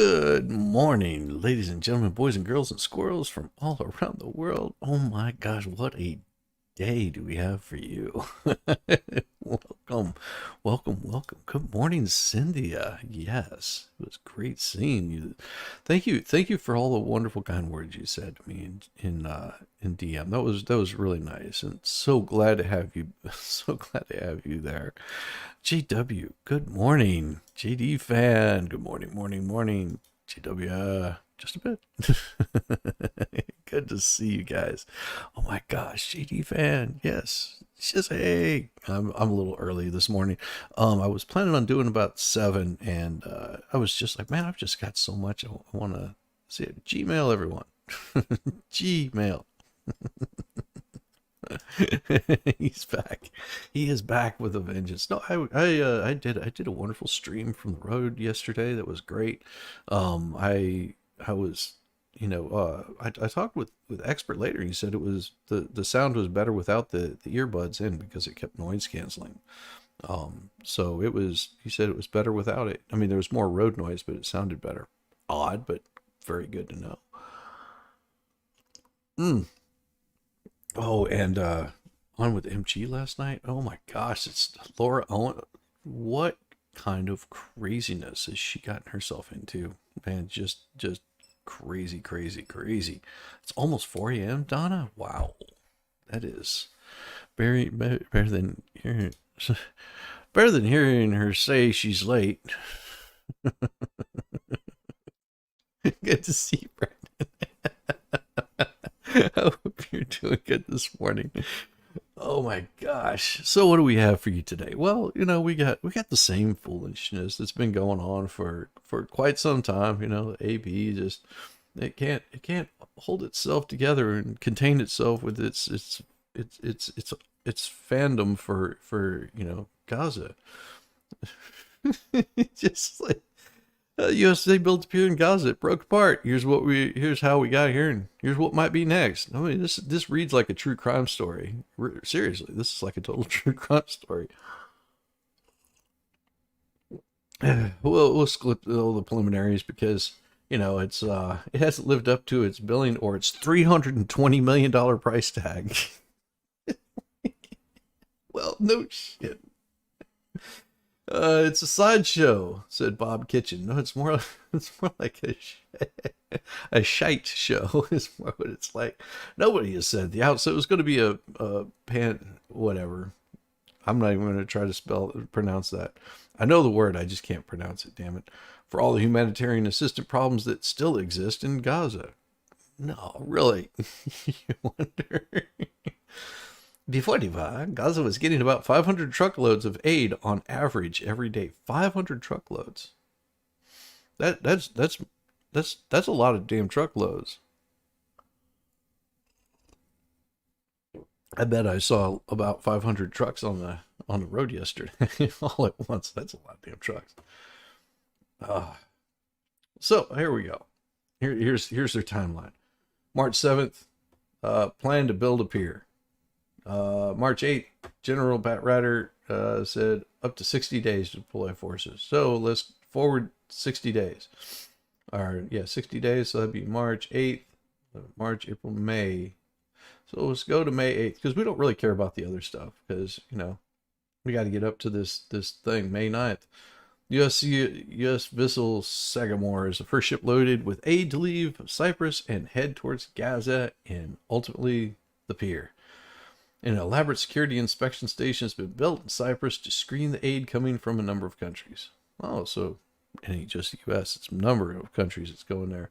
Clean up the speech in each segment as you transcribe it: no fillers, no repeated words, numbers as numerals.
Good morning, ladies and gentlemen, boys and girls, and squirrels from all around the world. Oh my gosh, what a day do we have for you? Welcome, welcome. Good morning, Cynthia. Yes, it was great seeing you. Thank you for all the wonderful kind words you said to me in DM. That was really nice, and so glad to have you. So glad to have you there. JW, good morning. JD fan, good morning. JW, just a bit. Good to see you guys. Oh my gosh, JD fan, yes. Just hey, I'm a little early this morning. I was planning on doing about 7, and I was just like, man, I've just got so much. I want to see it. Gmail, everyone. Gmail. He's back. He is back with a vengeance. No, I did a wonderful stream from the road yesterday. That was great. I was, I talked with expert later. He said it was the sound was better without the earbuds in because it kept noise canceling. So it was. He said it was better without it. I mean, there was more road noise, but it sounded better. Odd, but very good to know. Mm. Oh, and on with MG last night. Oh my gosh, it's Laura Owen. What kind of craziness has she gotten herself into? Man, just crazy. It's almost 4 a.m., Donna. Wow, that is better than hearing better than hearing her say she's late. Good to see you, Brandon. I hope you're doing good this morning. Oh my gosh. So what do we have for you today? Well, we got the same foolishness that's been going on for quite some time. The AB just it can't hold itself together and contain itself with its fandom for Gaza. Just like USA built a pier in Gaza. It broke apart. Here's how we got here, and here's what might be next. I mean, this reads like a true crime story. Seriously, this is like a total true crime story. We'll skip all the preliminaries because it hasn't lived up to its billing or its $320 million price tag. Well, no shit. It's a sideshow, said Bob Kitchen. No, it's more like a shite show. Is more what it's like. Nobody has said the outset was going to be a pan whatever. I'm not even going to try to pronounce that. I know the word, I just can't pronounce it. Damn it! For all the humanitarian assistance problems that still exist in Gaza. No, really. You wonder. Before the war, Gaza was getting about 500 truckloads of aid on average every day. 500 truckloads. That's a lot of damn truckloads. I bet I saw about 500 trucks on the road yesterday all at once. That's a lot of damn trucks. Uh, so here we go. Here's their timeline. March 7th, plan to build a pier. March 8th, General Pat Ryder said up to 60 days to deploy forces. So let's forward 60 days. Or, yeah, 60 days. So that'd be March 8th, March, April, May. So let's go to May 8th because we don't really care about the other stuff because, we got to get up to this thing, May 9th. U.S. vessel Sagamore is the first ship loaded with aid to leave Cyprus and head towards Gaza and ultimately the pier. An elaborate security inspection station has been built in Cyprus to screen the aid coming from a number of countries. Oh, so it ain't just the U.S., it's a number of countries that's going there.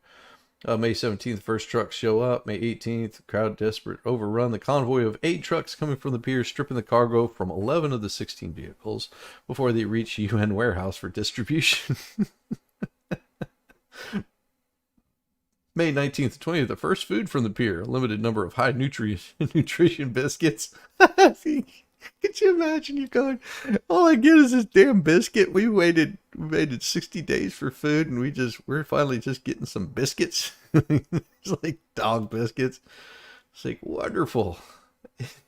May 17th, first trucks show up. May 18th, crowd desperate overrun the convoy of 8 trucks coming from the pier, stripping the cargo from 11 of the 16 vehicles before they reach UN warehouse for distribution. May 19th to 20th, the first food from the pier, a limited number of high nutrition biscuits. Could you imagine you going, all I get is this damn biscuit. We waited 60 days for food and we're finally just getting some biscuits. It's like dog biscuits. It's like wonderful.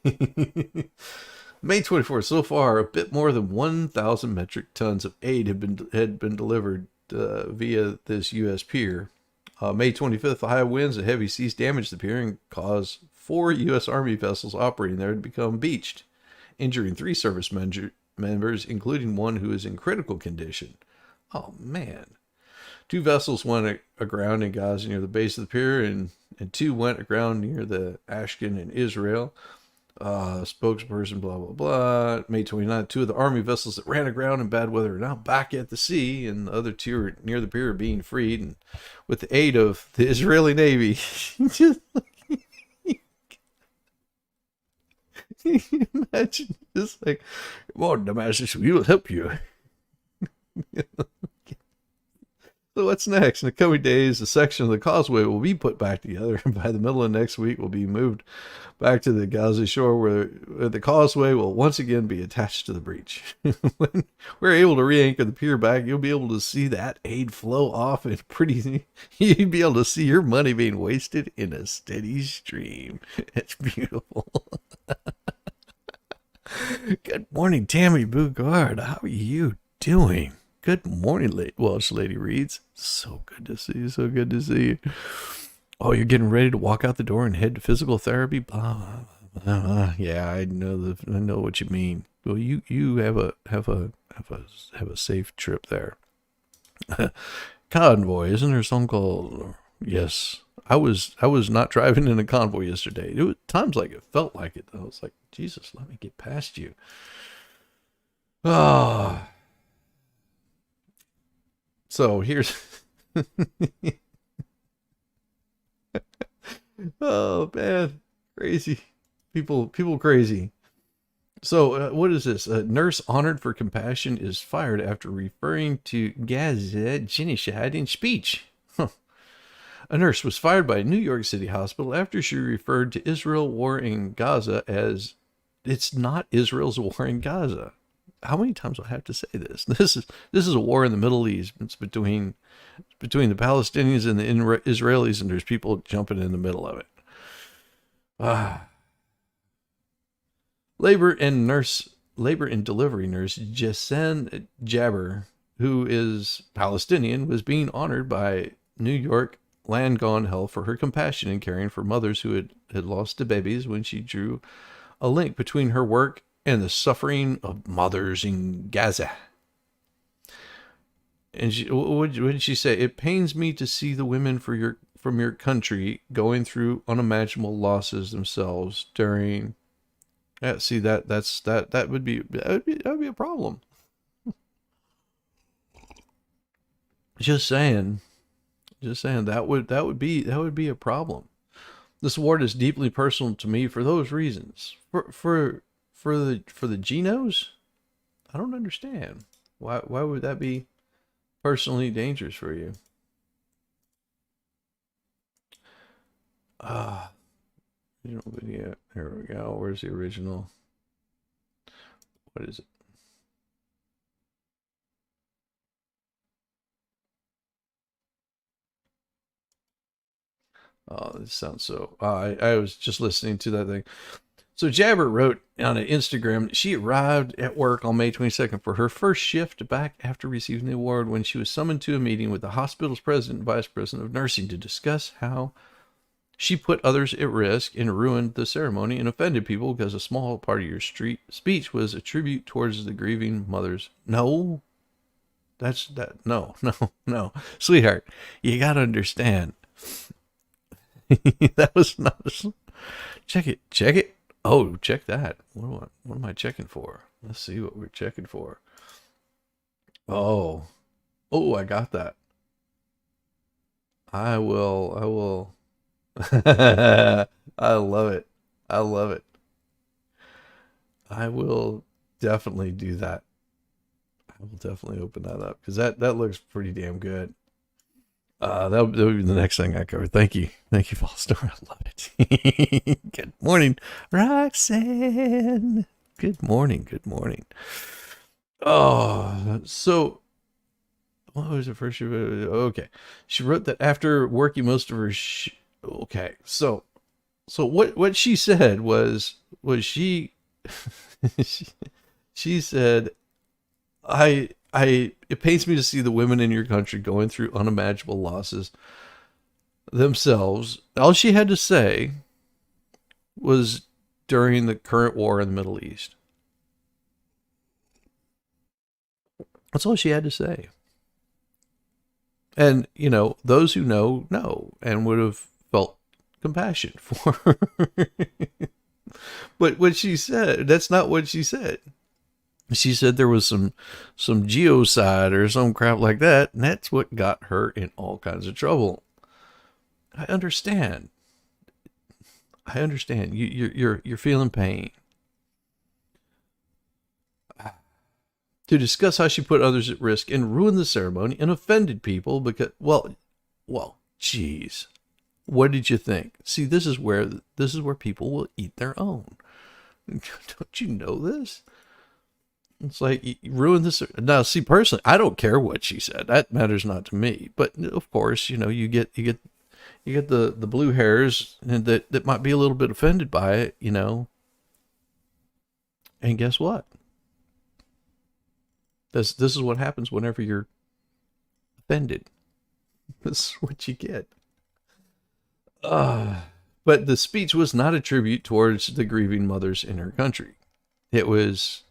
May 24th, so far, a bit more than 1,000 metric tons of aid had been delivered via this U.S. pier. May 25th, high winds and heavy seas damaged the pier and caused 4 U.S. Army vessels operating there to become beached, injuring 3 service members, including one who is in critical condition. Oh, man. 2 vessels went aground in Gaza near the base of the pier, and 2 went aground near the Ashken in Israel. Spokesperson, blah, blah, blah. May 29th, 2 of the Army vessels that ran aground in bad weather are now back at the sea, and the other 2 are near the pier being freed, and with the aid of the Israeli Navy. Imagine just like, come on, Damascus, we will help you. So what's next? In the coming days, a section of the causeway will be put back together, and by the middle of next week will be moved back to the Gaza shore, where the causeway will once again be attached to the breach. When we're able to re-anchor the pier back, you'll be able to see that aid flow off, and you'd be able to see your money being wasted in a steady stream. It's beautiful. Good morning, Tammy Bugard. How are you doing? Good morning, Welsh Lady Reads. So good to see you. So good to see you. Oh, you're getting ready to walk out the door and head to physical therapy? Blah, blah, blah, blah. Yeah, I know what you mean. Well, you have a safe trip there. Convoy, isn't there a song called? Yes, I was not driving in a convoy yesterday. It was times like it felt like it. I was like, Jesus, let me get past you. Ah. So here's oh man, crazy people crazy. So what is this? A nurse honored for compassion is fired after referring to Gaza genocide in speech. A nurse was fired by a New York City hospital after she referred to Israel war in Gaza as it's not Israel's war in Gaza. How many times do I have to say this? This is a war in the Middle East. It's between the Palestinians and the Israelis, and there's people jumping in the middle of it. Labor and delivery nurse Jessen Jabber, who is Palestinian, was being honored by New York Langone Health for her compassion in caring for mothers who had lost the babies when she drew a link between her work and the suffering of mothers in Gaza. And what did she say? It pains me to see the women from your country going through unimaginable losses themselves during. Yeah, see that would be a problem. Just saying that would be a problem. This award is deeply personal to me for those reasons. For the Genos, I don't understand. Why would that be personally dangerous for you? Original video. There we go. Where's the original? What is it? Oh, this sounds so. I was just listening to that thing. So Jabber wrote on Instagram that she arrived at work on May 22nd for her first shift back after receiving the award when she was summoned to a meeting with the hospital's president and vice president of nursing to discuss how she put others at risk and ruined the ceremony and offended people because a small part of your speech was a tribute towards the grieving mothers. No, no. Sweetheart, you got to understand. That was not check it. Oh, check that. What am I checking for? Let's see what we're checking for. Oh, I got that. I will. I love it. I will definitely do that. I will definitely open that up because that looks pretty damn good. That would be the next thing I cover. Thank you, Foster. I love it. Good morning, Roxanne. Good morning. Oh, so what was the first? Okay, she wrote that after working most of her. Okay, so what she said was she she said, I it pains me to see the women in your country going through unimaginable losses themselves. All she had to say was during the current war in the Middle East. That's all she had to say. And, those who know and would have felt compassion for her. But what she said, that's not what she said. She said there was some geocide or some crap like that, and that's what got her in all kinds of trouble. I understand. You're feeling pain. To discuss how she put others at risk and ruined the ceremony and offended people because, geez, what did you think? See, this is where people will eat their own. Don't you know this? It's like you ruined this. Now, see, personally, I don't care what she said. That matters not to me. But of course, you get the blue hairs and that might be a little bit offended by it, And guess what? This is what happens whenever you're offended. This is what you get. But the speech was not a tribute towards the grieving mothers in her country. It was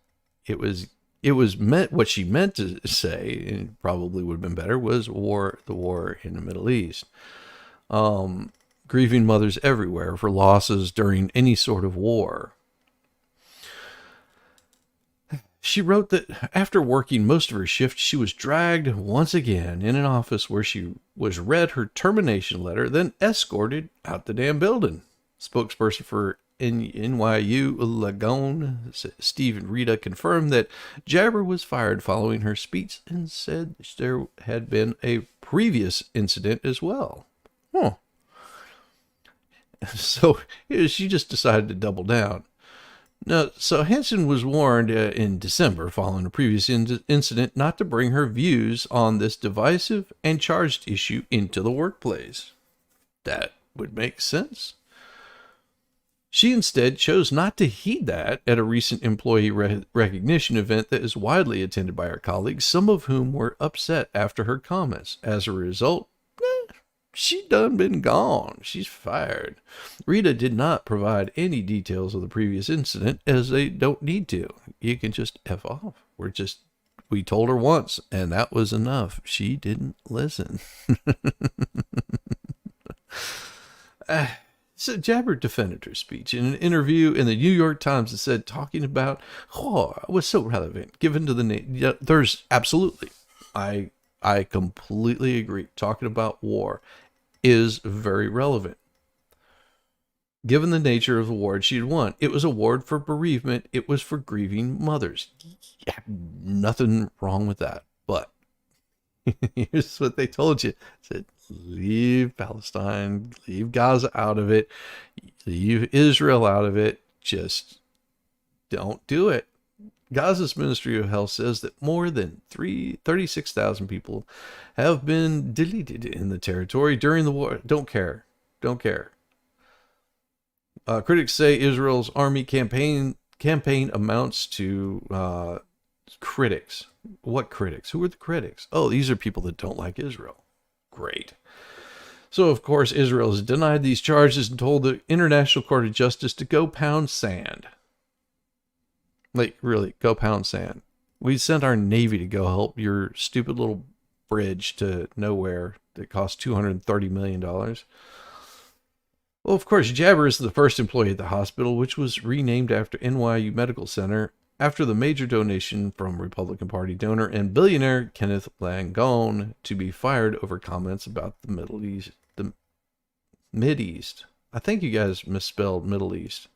meant, what she meant to say, and probably would have been better, was the war in the Middle East. Grieving mothers everywhere for losses during any sort of war. She wrote that after working most of her shift, she was dragged once again in an office where she was read her termination letter, then escorted out the damn building. Spokesperson for NYU Lagone, Steve and Rita, confirmed that Jabber was fired following her speech and said there had been a previous incident as well. Huh. So she just decided to double down. Now, so Hansen was warned in December, following a previous incident, not to bring her views on this divisive and charged issue into the workplace. That would make sense. She instead chose not to heed that at a recent employee recognition event that is widely attended by her colleagues, some of whom were upset after her comments. As a result, she done been gone. She's fired. Rita did not provide any details of the previous incident, as they don't need to. You can just F off. We told her once, and that was enough. She didn't listen. So Jabber defended her speech in an interview in the New York Times. It said, talking about, was so relevant, given to the yeah, there's absolutely, I completely agree. Talking about war is very relevant. Given the nature of the award she'd won, it was an award for bereavement. It was for grieving mothers. Yeah, nothing wrong with that. But here's what they told you. Said, leave Palestine, leave Gaza out of it, leave Israel out of it. Just don't do it. Gaza's Ministry of Health says that more than 36,000 people have been deleted in the territory during the war. Don't care. Critics say Israel's army campaign amounts to critics. What critics? Who are the critics? Oh, these are people that don't like Israel. Great. So, of course, Israel has denied these charges and told the International Court of Justice to go pound sand. Like, really, go pound sand. We sent our Navy to go help your stupid little bridge to nowhere that cost $230 million. Well, of course, Jabber is the first employee at the hospital, which was renamed after NYU Medical Center after the major donation from Republican Party donor and billionaire Kenneth Langone to be fired over comments about the Middle East. The Mideast. I think you guys misspelled Middle East.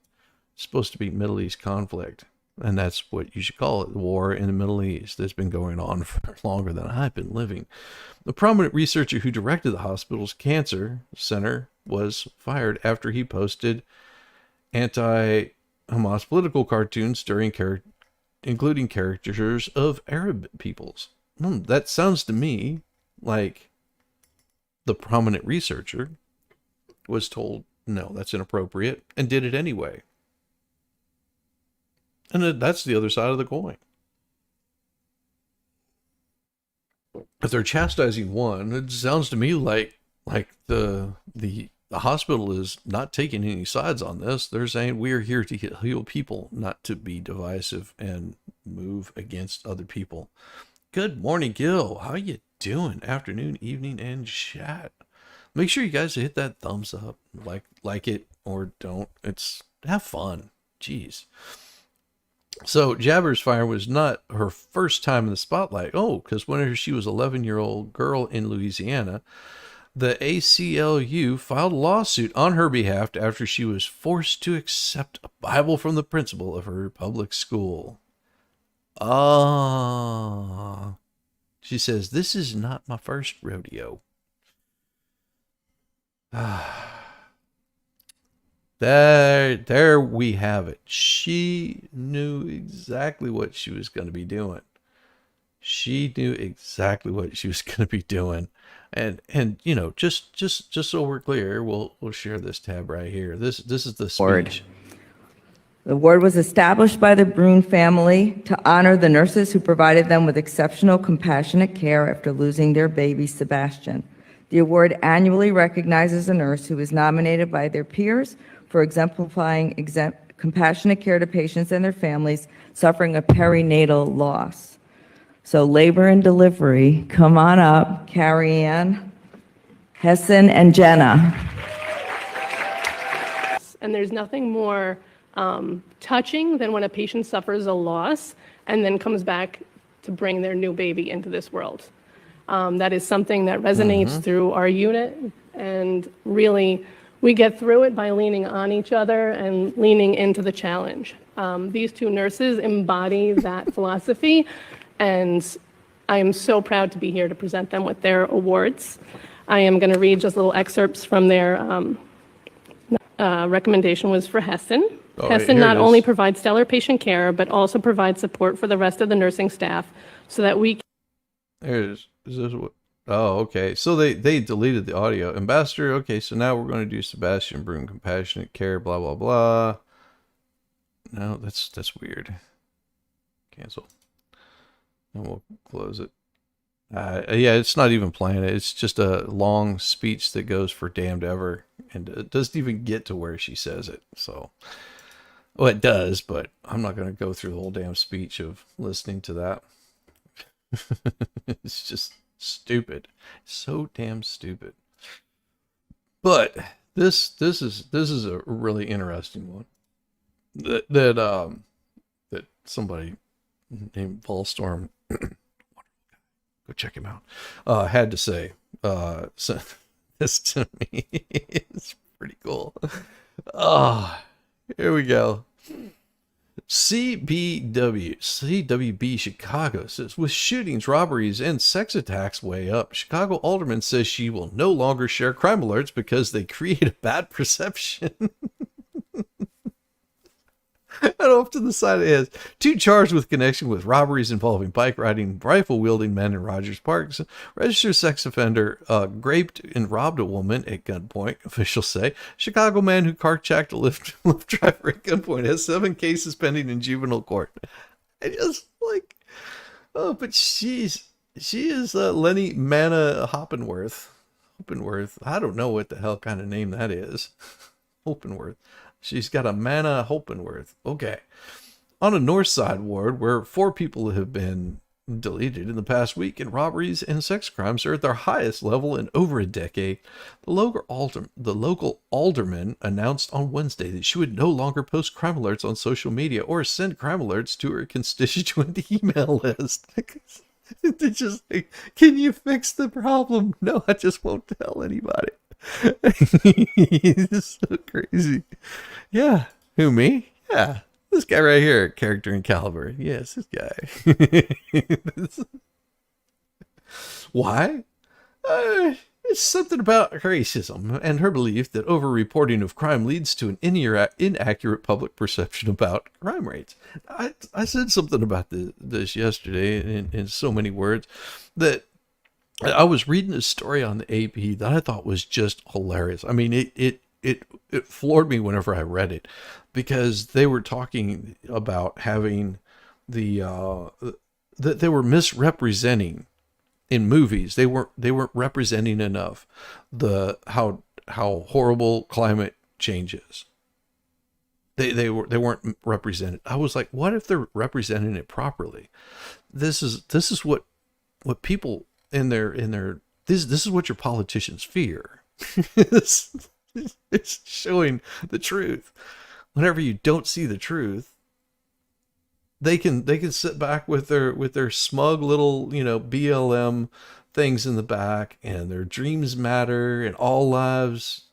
It's supposed to be Middle East conflict. And that's what you should call it, the war in the Middle East. That's been going on for longer than I've been living. The prominent researcher who directed the hospital's cancer center was fired after he posted anti-Hamas political cartoons including caricatures of Arab peoples. That sounds to me like the prominent researcher was told, no, that's inappropriate, and did it anyway. And that's the other side of the coin. if they're chastising one, it sounds to me like the hospital is not taking any sides on this. They're saying we are here to heal people, not to be divisive and move against other people. Good morning, Gil. How you doing? Afternoon, evening, and chat. Make sure you guys hit that thumbs up, like it or don't. It's have fun. Jeez. So Jabber's Fire was not her first time in the spotlight. Oh, because when she was 11-year-old girl in Louisiana, the ACLU filed a lawsuit on her behalf after she was forced to accept a Bible from the principal of her public school. Ah, she says, "This is not my first rodeo." There we have it. She knew exactly what she was going to be doing. She knew exactly what she was going to be doing. And you know, just so we're clear, we'll share this tab right here. This is the speech. The award was established by the Brune family to honor the nurses who provided them with exceptional, compassionate care after losing their baby, Sebastian. The award annually recognizes a nurse who is nominated by their peers for exemplifying compassionate care to patients and their families suffering a perinatal loss. So labor and delivery, come on up, Carrie Ann, Hessen, and Jenna. And there's nothing more touching than when a patient suffers a loss and then comes back to bring their new baby into this world. That is something that resonates through our unit, and really we get through it by leaning on each other and leaning into the challenge. These two nurses embody that philosophy, and I am so proud to be here to present them with their awards. I am going to read just little excerpts from their recommendation was for Hessen. Hessen not only provides stellar patient care, but also provides support for the rest of the nursing staff so that we can. There it is. Is this what? Oh, okay. So they deleted the audio. Ambassador, okay, so now we're going to do Sebastian Brune, compassionate care, blah, blah, blah. No, that's weird. Cancel. And we'll close it. Yeah, it's not even playing it. It's just a long speech that goes for damned ever. And it doesn't even get to where she says it. So, well, it does, but I'm not going to go through the whole damn speech of listening to that. It's just stupid. So damn stupid. But this is a really interesting one. That somebody named Volstorm, go check him out, had to say. So this to me is pretty cool. Here we go. CWB Chicago says, with shootings, robberies, and sex attacks way up, Chicago alderman says she will no longer share crime alerts because they create a bad perception. And off to the side it has 2 charged with connection with robberies involving bike riding, rifle wielding men in Rogers Park. Registered sex offender raped and robbed a woman at gunpoint, officials say. Chicago man who carjacked a Lyft driver at gunpoint has 7 cases pending in juvenile court. I just like, oh, but she is Lenny Manna Hoppenworth. I don't know what the hell kind of name that is. Hoppenworth. She's got a Manna Hoppenworth. Okay. On a north side ward where 4 people have been deleted in the past week, and robberies and sex crimes are at their highest level in over a decade, the local alderman announced on Wednesday that she would no longer post crime alerts on social media or send crime alerts to her constituent email list. They just like, can you fix the problem? No, I just won't tell anybody. He's so crazy. Yeah. Who, me? Yeah. This guy right here, character and caliber. Yes, this guy. Why? It's something about racism and her belief that over-reporting of crime leads to an inaccurate public perception about crime rates. I said something about this yesterday in so many words that I was reading a story on the AP that I thought was just hilarious. I mean, it floored me whenever I read it, because they were talking about having that they were misrepresenting in movies, they weren't representing enough the how horrible climate change is. They weren't represented. I was like, what if they're representing it properly? This is what people this is what your politicians fear. It's showing the truth. Whenever you don't see the truth, they can sit back with their smug little, BLM things in the back, and their dreams matter, and all lives,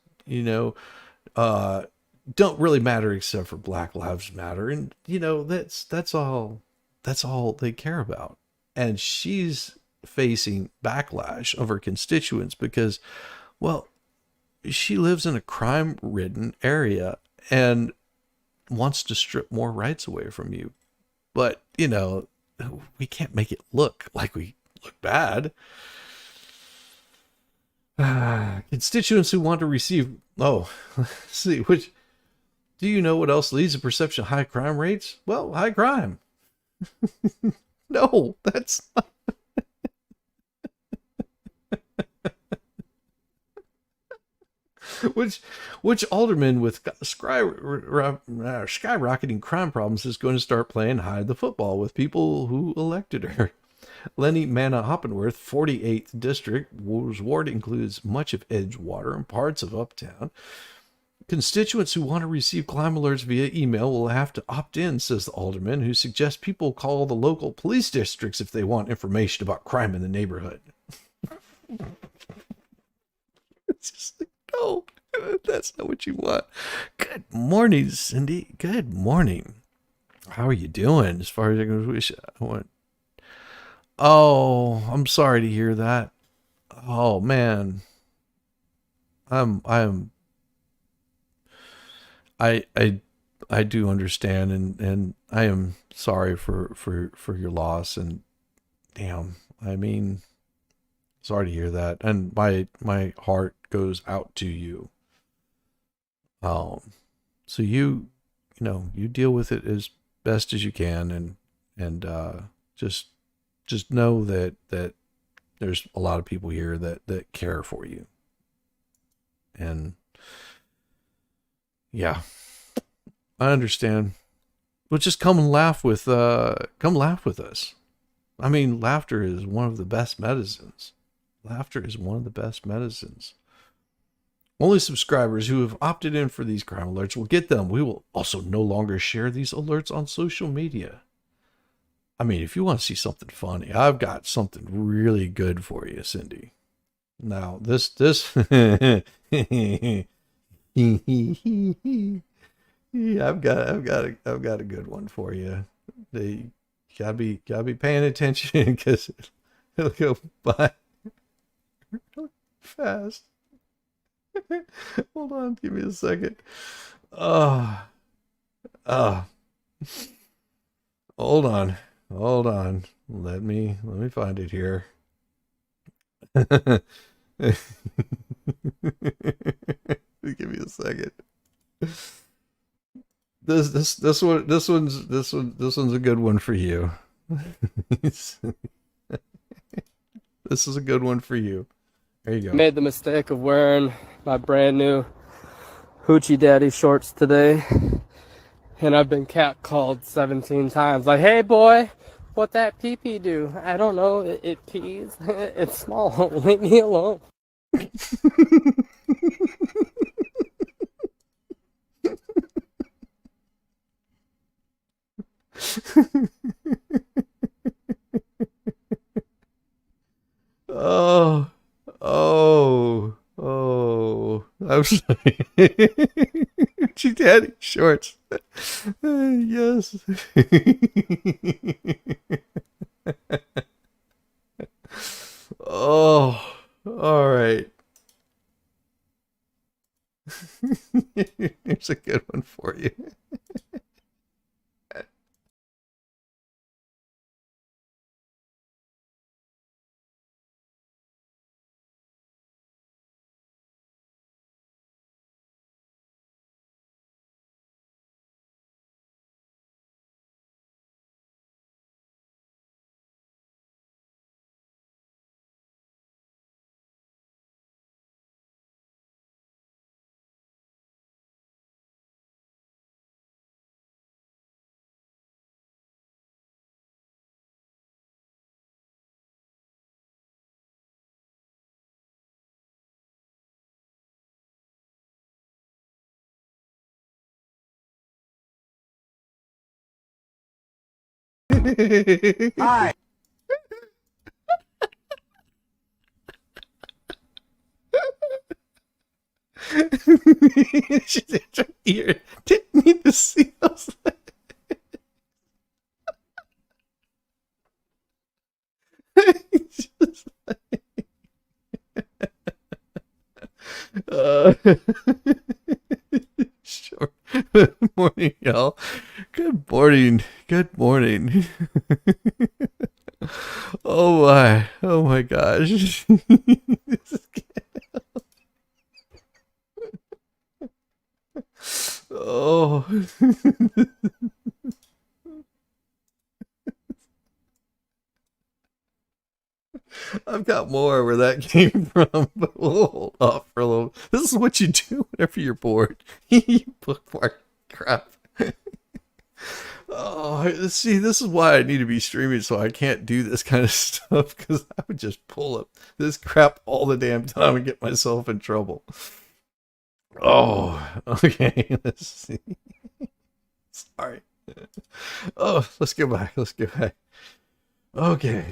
uh don't really matter except for Black Lives Matter, and that's all they care about. And she's facing backlash of her constituents because, well, she lives in a crime-ridden area and wants to strip more rights away from you. But, we can't make it look like we look bad. Constituents who want to receive, let's see, which, do you know what else leads to perception of high crime rates? Well, high crime. No, that's not. Which alderman with skyrocketing crime problems is going to start playing hide the football with people who elected her? Lenny Manna Hoppenworth, 48th District, whose ward includes much of Edgewater and parts of Uptown. Constituents who want to receive crime alerts via email will have to opt in, says the alderman, who suggests people call the local police districts if they want information about crime in the neighborhood. It's just like, no, that's not what you want. Good morning, Cindy. Good morning. How are you doing? As far as I can wish, I want. Oh, I'm sorry to hear that. Oh man, I'm I do understand, and I am sorry for your loss, and damn, I mean, sorry to hear that, and my heart goes out to you. So you deal with it as best as you can, and just know that there's a lot of people here that care for you, and yeah, I understand. But just come laugh with us. I mean, laughter is one of the best medicines. Laughter is one of the best medicines. Only subscribers who have opted in for these crime alerts will get them. We will also no longer share these alerts on social media. I mean, if you want to see something funny, I've got something really good for you, Cindy. Now, this yeah, I've got a good one for you. They gotta be paying attention because it'll go by fast. Hold on, give me a second. Oh, oh, hold on. Let me find it here. Give me a second. This one's a good one for you. This is a good one for you. There you go. Made the mistake of wearing my brand new Hoochie Daddy shorts today, and I've been catcalled 17 times. Like, hey boy, what that pee-pee do? I don't know. It pees. It's small. Leave me alone. Oh, I'm sorry. She daddy shorts. Yes. Oh, all right. Here's a good one for you. Hi. She didn't need to see those. Just Uh, sure. Good morning, y'all. Good morning. Good morning. Oh my gosh. This is oh. I've got more where that came from, but we'll hold off for a little. This is what you do whenever you're bored. You bookmark crap. Oh, see, this is why I need to be streaming, so I can't do this kind of stuff, because I would just pull up this crap all the damn time and get myself in trouble. Oh, okay. Let's see. Sorry. Oh, let's go back. Let's go back. Okay.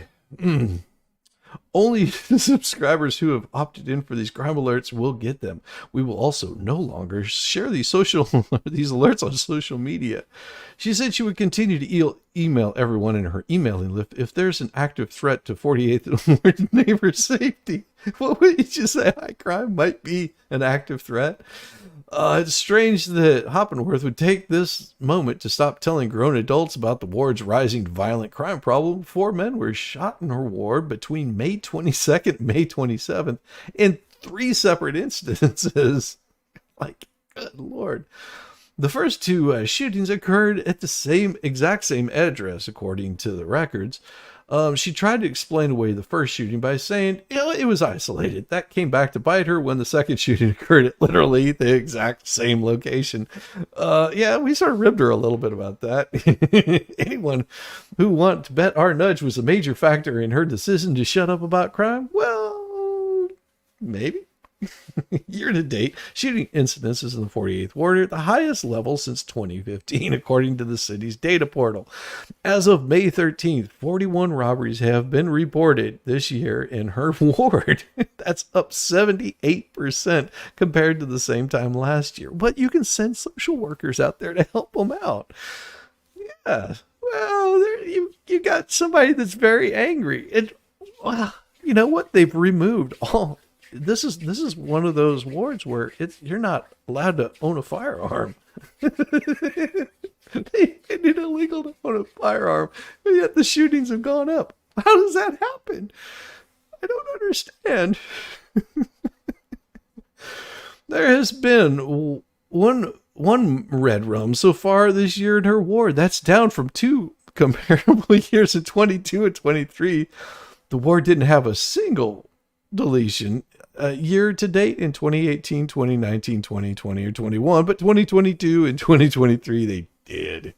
Only the subscribers who have opted in for these crime alerts will get them. We will also no longer share these alerts on social media. She said she would continue to email everyone in her emailing list if there's an active threat to 48th Ward neighbor safety. What would you just say? High crime might be an active threat. It's strange that Hoppenworth would take this moment to stop telling grown adults about the ward's rising violent crime problem. 4 men were shot in her ward between May 22nd and May 27th in 3 separate instances. Like, good Lord. The first 2 shootings occurred at the exact same address, according to the records. She tried to explain away the first shooting by saying, it was isolated. That came back to bite her when the second shooting occurred at literally the exact same location. Yeah, we sort of ribbed her a little bit about that. Anyone who wanted to bet our nudge was a major factor in her decision to shut up about crime? Well, maybe. Year to date, shooting incidences in the 48th Ward are at the highest level since 2015, according to the city's data portal. As of May 13th, 41 robberies have been reported this year in her ward. That's up 78% compared to the same time last year. But you can send social workers out there to help them out. Yeah, well, you got somebody that's very angry. And, well, you know what? They've removed all... This is one of those wards where you're not allowed to own a firearm. They made it illegal to own a firearm, but yet the shootings have gone up. How does that happen? I don't understand. There has been one red rum so far this year in her ward. That's down from 2 comparable years in 22 and 23. The ward didn't have a single deletion year to date in 2018, 2019, 2020, or 21, but 2022 and 2023 they did.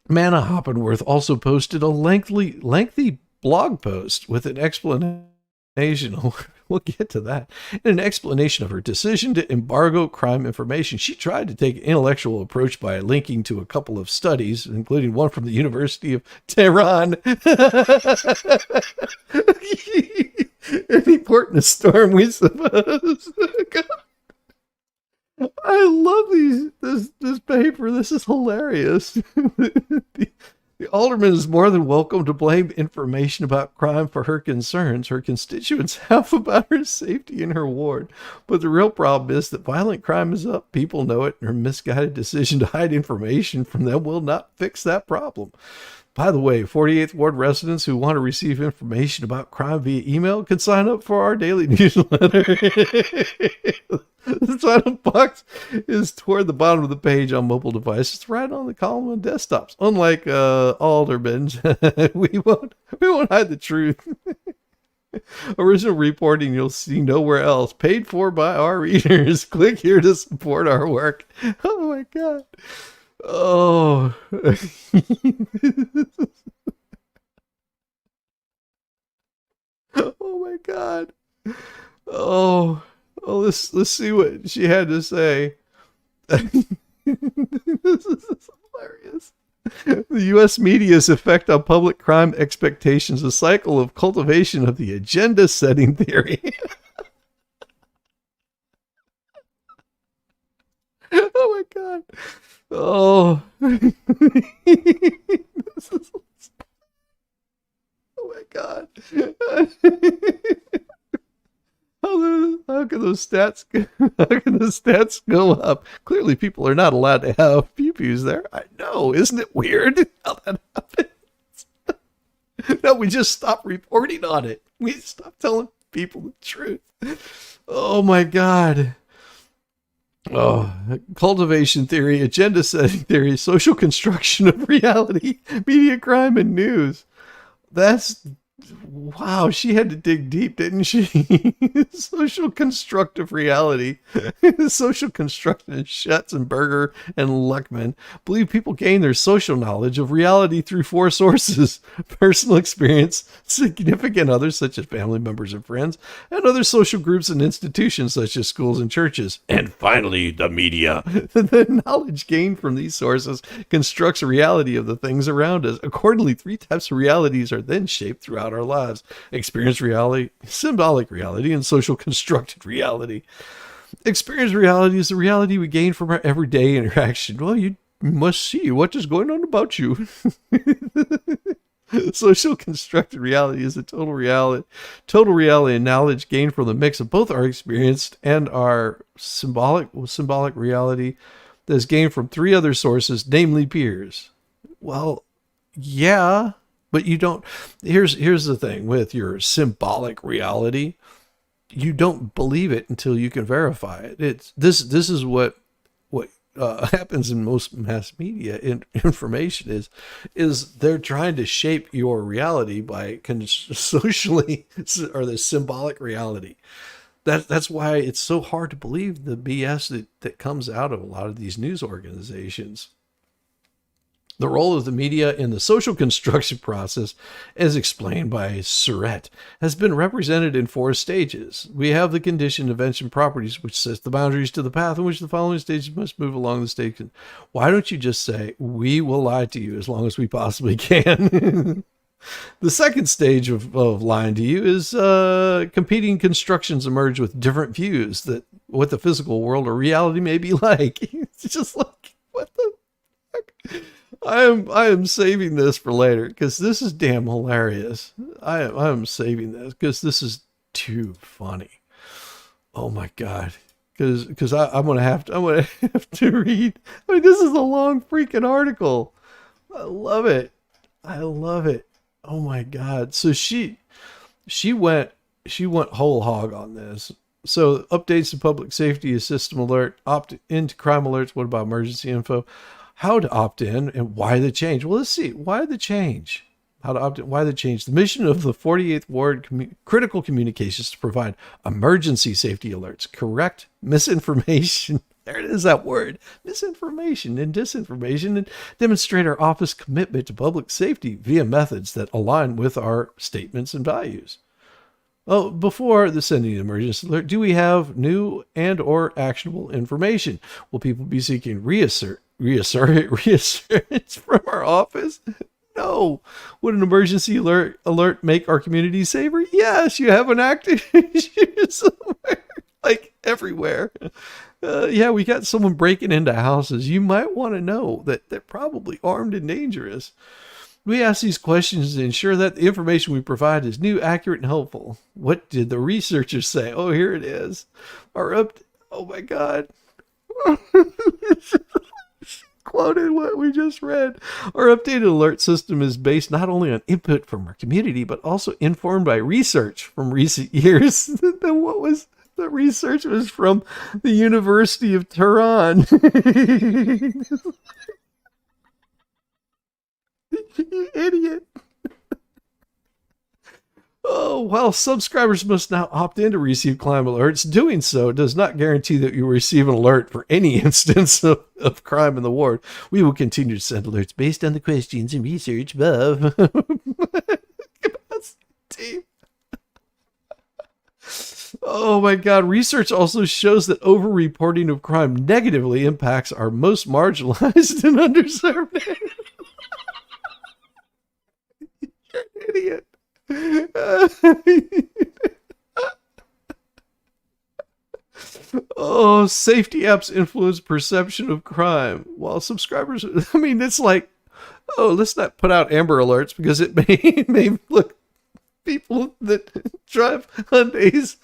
Manna Hoppenworth also posted a lengthy blog post with an explanation. We'll get to that. An explanation of her decision to embargo crime information. She tried to take an intellectual approach by linking to a couple of studies, including one from the University of Tehran. Any port in a storm, we suppose. I love this paper. This is hilarious. The alderman is more than welcome to blame information about crime for her concerns. Her constituents have about her safety in her ward. But the real problem is that violent crime is up. People know it, and her misguided decision to hide information from them will not fix that problem. By the way, 48th Ward residents who want to receive information about crime via email can sign up for our daily newsletter. The sign-up box is toward the bottom of the page on mobile devices, right on the column on desktops. Unlike aldermen, we won't hide the truth. Original reporting you'll see nowhere else. Paid for by our readers. Click here to support our work. Oh my God. Oh. Oh my God. Oh, let's see what she had to say. This is hilarious. The U.S. media's effect on public crime expectations, a cycle of cultivation of the agenda setting theory. Oh my God. Oh. This is, oh my God. How can those stats go up? Clearly people are not allowed to have pew-pews there. I know, isn't it weird how that happens? No, we just stop reporting on it. We stop telling people the truth. Oh my God. Oh, cultivation theory, agenda setting theory, social construction of reality, media crime and news. That's, wow, she had to dig deep, didn't she? Social constructive reality. Social construction, Schatzenberger and Luckman believe people gain their social knowledge of reality through 4 sources: personal experience, significant others such as family members and friends, and other social groups and institutions such as schools and churches. And finally, the media. The knowledge gained from these sources constructs a reality of the things around us. Accordingly, 3 types of realities are then shaped throughout our lives: experienced reality, symbolic reality, and social constructed reality. Experienced reality is the reality we gain from our everyday interaction. Well, you must see what is going on about you. Social constructed reality is the total reality and knowledge gained from the mix of both our experienced and our symbolic reality that is gained from 3 other sources, namely peers. Well, yeah, but you don't. Here's the thing with your symbolic reality: you don't believe it until you can verify it. This is what happens in most mass media information is they're trying to shape your reality by socially or the symbolic reality. That's why it's so hard to believe the BS that comes out of a lot of these news organizations. The role of the media in the social construction process, as explained by Surratt, has been represented in 4 stages. We have the conditioned invention properties, which sets the boundaries to the path in which the following stages must move along the stage. Why don't you just say, we will lie to you as long as we possibly can? The second stage of lying to you is competing constructions emerge with different views that what the physical world or reality may be like. It's just like, what the heck? I am saving this for later because this is damn hilarious. I am saving this because this is too funny. Oh my God. Because I'm gonna have to read. I mean, this is a long freaking article. I love it. Oh my God. So she went whole hog on this. So updates to public safety, a system alert, opt into crime alerts. What about emergency info? How to opt in and why the change? Well, let's see. Why the change? How to opt in? Why the change? The mission of the 48th Ward Critical Communications is to provide emergency safety alerts, correct misinformation. There it is, that word, misinformation and disinformation, and demonstrate our office commitment to public safety via methods that align with our statements and values. Oh, before the sending an emergency alert, do we have new and or actionable information? Will people be seeking reassurance from our office? No. Would an emergency alert make our community safer? Yes, you have an active issue somewhere, like everywhere. Yeah, we got someone breaking into houses. You might want to know that they're probably armed and dangerous. We ask these questions to ensure that the information we provide is new, accurate, and helpful. What did the researchers say? Oh, here it is. Oh my God. Quoted what we just read. Our updated alert system is based not only on input from our community, but also informed by research from recent years. Then what was the research was from the University of Tehran. You idiot. Oh, while subscribers must now opt in to receive crime alerts, doing so does not guarantee that you will receive an alert for any instance of crime in the ward. We will continue to send alerts based on the questions and research above. Team. Oh my God. Research also shows that over-reporting of crime negatively impacts our most marginalized and underserved areas. Oh, safety apps influence perception of crime. While subscribers, I mean, it's like, oh, let's not put out Amber Alerts because it may look people that drive Hyundais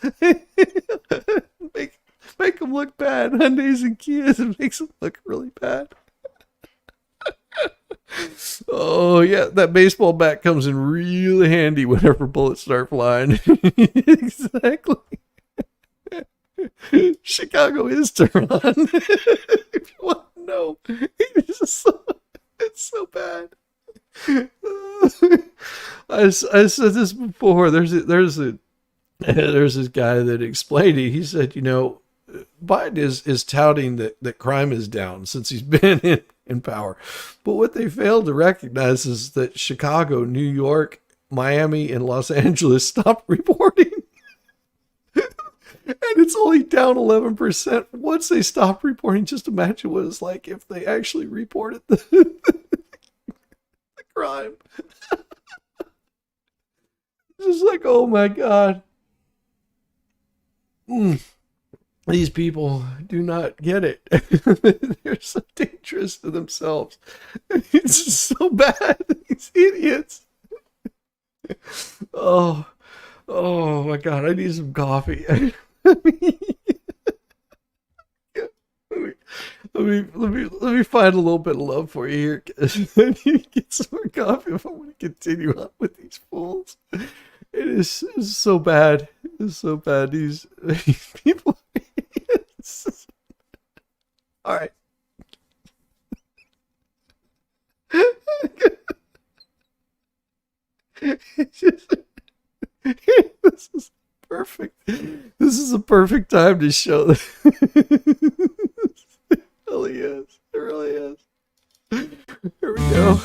make them look bad. Hyundais and Kias, it makes them look really bad. Oh yeah, that baseball bat comes in really handy whenever bullets start flying. Exactly. Chicago is Tehran. If you want to know, it's so bad. I said this before. There's this guy that explained it. He said, Biden is touting that crime is down since he's been in power. But what they failed to recognize is that Chicago, New York, Miami, and Los Angeles stopped reporting. And it's only down 11% once they stop reporting. Just imagine what it's like if they actually reported the crime. Just like, oh my God. These people do not get it. They're so dangerous to themselves. It's just so bad. These idiots. Oh my God. I need some coffee. Let me find a little bit of love for you here. I need to get some more coffee if I want to continue on with these fools. It's so bad. It's so bad. These people. All right. This is perfect. This is a perfect time to show that. It really is. It really is. Here we go.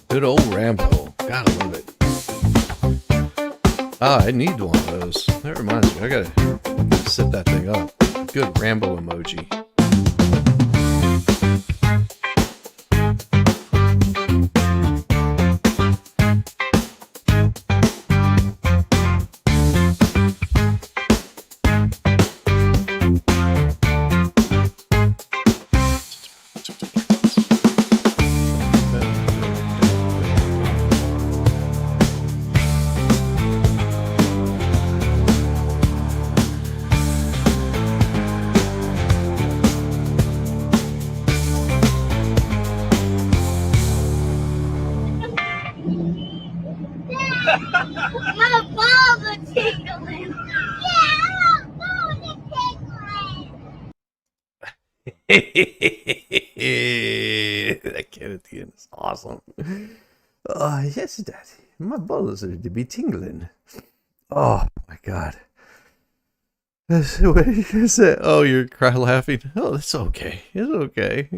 Good old Rambo. Gotta love it. I need one of those. That reminds me, I gotta set that thing up. Good Rambo emoji. My balls are tingling. Yeah, my balls are tingling. That kid at the end is awesome. Yes, Daddy. My balls are to be tingling. Oh my God. What are you gonna say? Oh, you're cry laughing. Oh, it's okay. It's okay.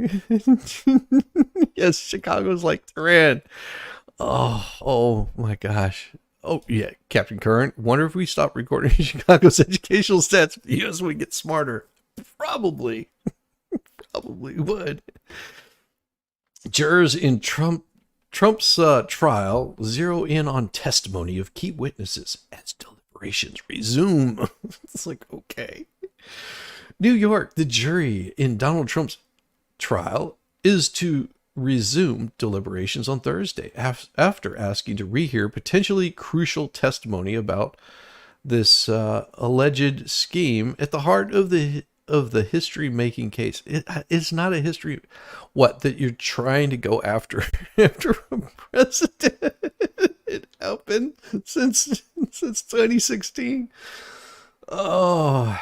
Yes, Chicago's like Tehran. Oh my gosh. Oh yeah, Captain Current. Wonder if we stop recording Chicago's educational stats, yes, we get smarter. Probably would. Jurors in Trump's trial zero in on testimony of key witnesses as deliberations resume. It's like, okay. New York, the jury in Donald Trump's trial is to resume deliberations on Thursday after asking to rehear potentially crucial testimony about this alleged scheme at the heart of the history-making case. It's not a history. What, that you're trying to go after a president? It happened since 2016. Oh,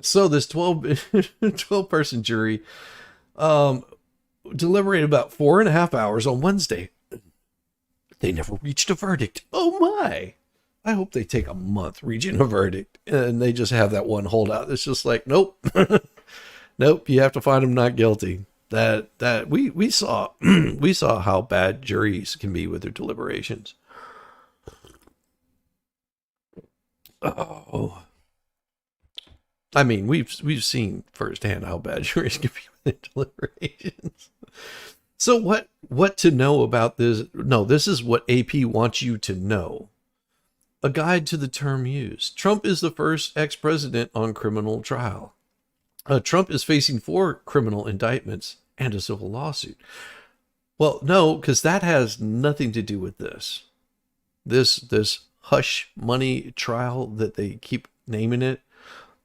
so this 12 person jury deliberated about 4.5 hours on Wednesday. They never reached a verdict. Oh my. I hope they take a month reaching a verdict and they just have that one holdout. It's just like, nope, nope. You have to find them not guilty. That we saw, we saw how bad juries can be with their deliberations. Oh, I mean, we've seen firsthand how bad juries can be with their deliberations. So what to know about this? No, this is what AP wants you to know. A guide to the term used. Trump is the first ex-president on criminal trial. Trump is facing 4 criminal indictments and a civil lawsuit. Well, no, because that has nothing to do with this. This hush money trial that they keep naming it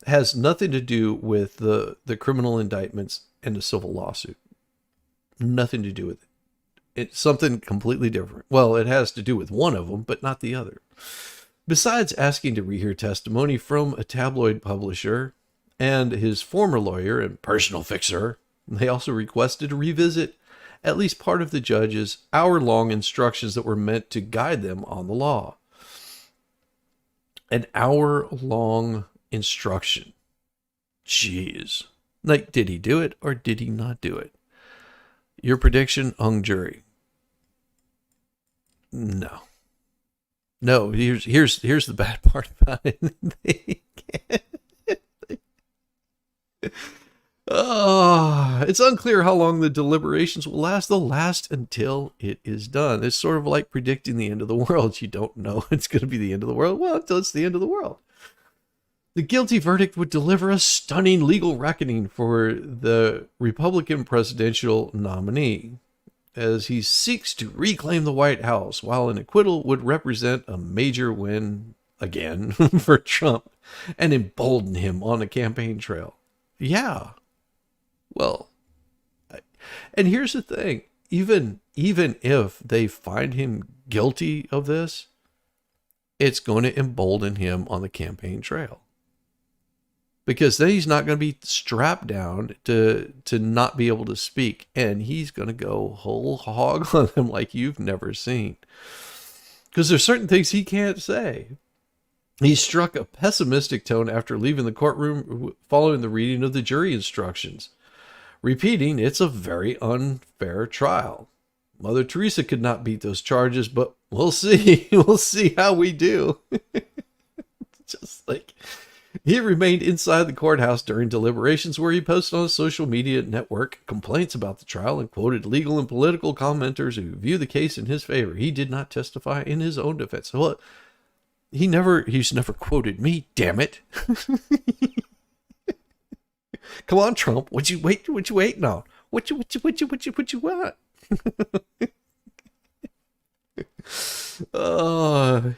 has nothing to do with the criminal indictments and the civil lawsuit. Nothing to do with it. It's something completely different. Well, it has to do with one of them, but not the other. Besides asking to rehear testimony from a tabloid publisher and his former lawyer and personal fixer, they also requested to revisit at least part of the judge's hour-long instructions that were meant to guide them on the law. An hour-long instruction. Jeez. Like, did he do it or did he not do it? Your prediction, hung jury. No. No, here's the bad part about it. It's unclear how long the deliberations will last. They'll last until it is done. It's sort of like predicting the end of the world. You don't know it's going to be the end of the world. Well, until it's the end of the world. The guilty verdict would deliver a stunning legal reckoning for the Republican presidential nominee, as he seeks to reclaim the White House, while an acquittal would represent a major win again for Trump and embolden him on the campaign trail. Yeah. Well, and here's the thing, even if they find him guilty of this, it's going to embolden him on the campaign trail. Because then he's not going to be strapped down to not be able to speak. And he's going to go whole hog on them like you've never seen. Because there's certain things he can't say. He struck a pessimistic tone after leaving the courtroom following the reading of the jury instructions, repeating, it's a very unfair trial. Mother Teresa could not beat those charges, but We'll see. We'll see how we do. Just like he remained inside the courthouse during deliberations, where he posted on a social media network complaints about the trial and quoted legal and political commenters who view the case in his favor. He did not testify in his own defense. Well, he's never quoted me, damn it. Come on, Trump. What you waiting on? What you want?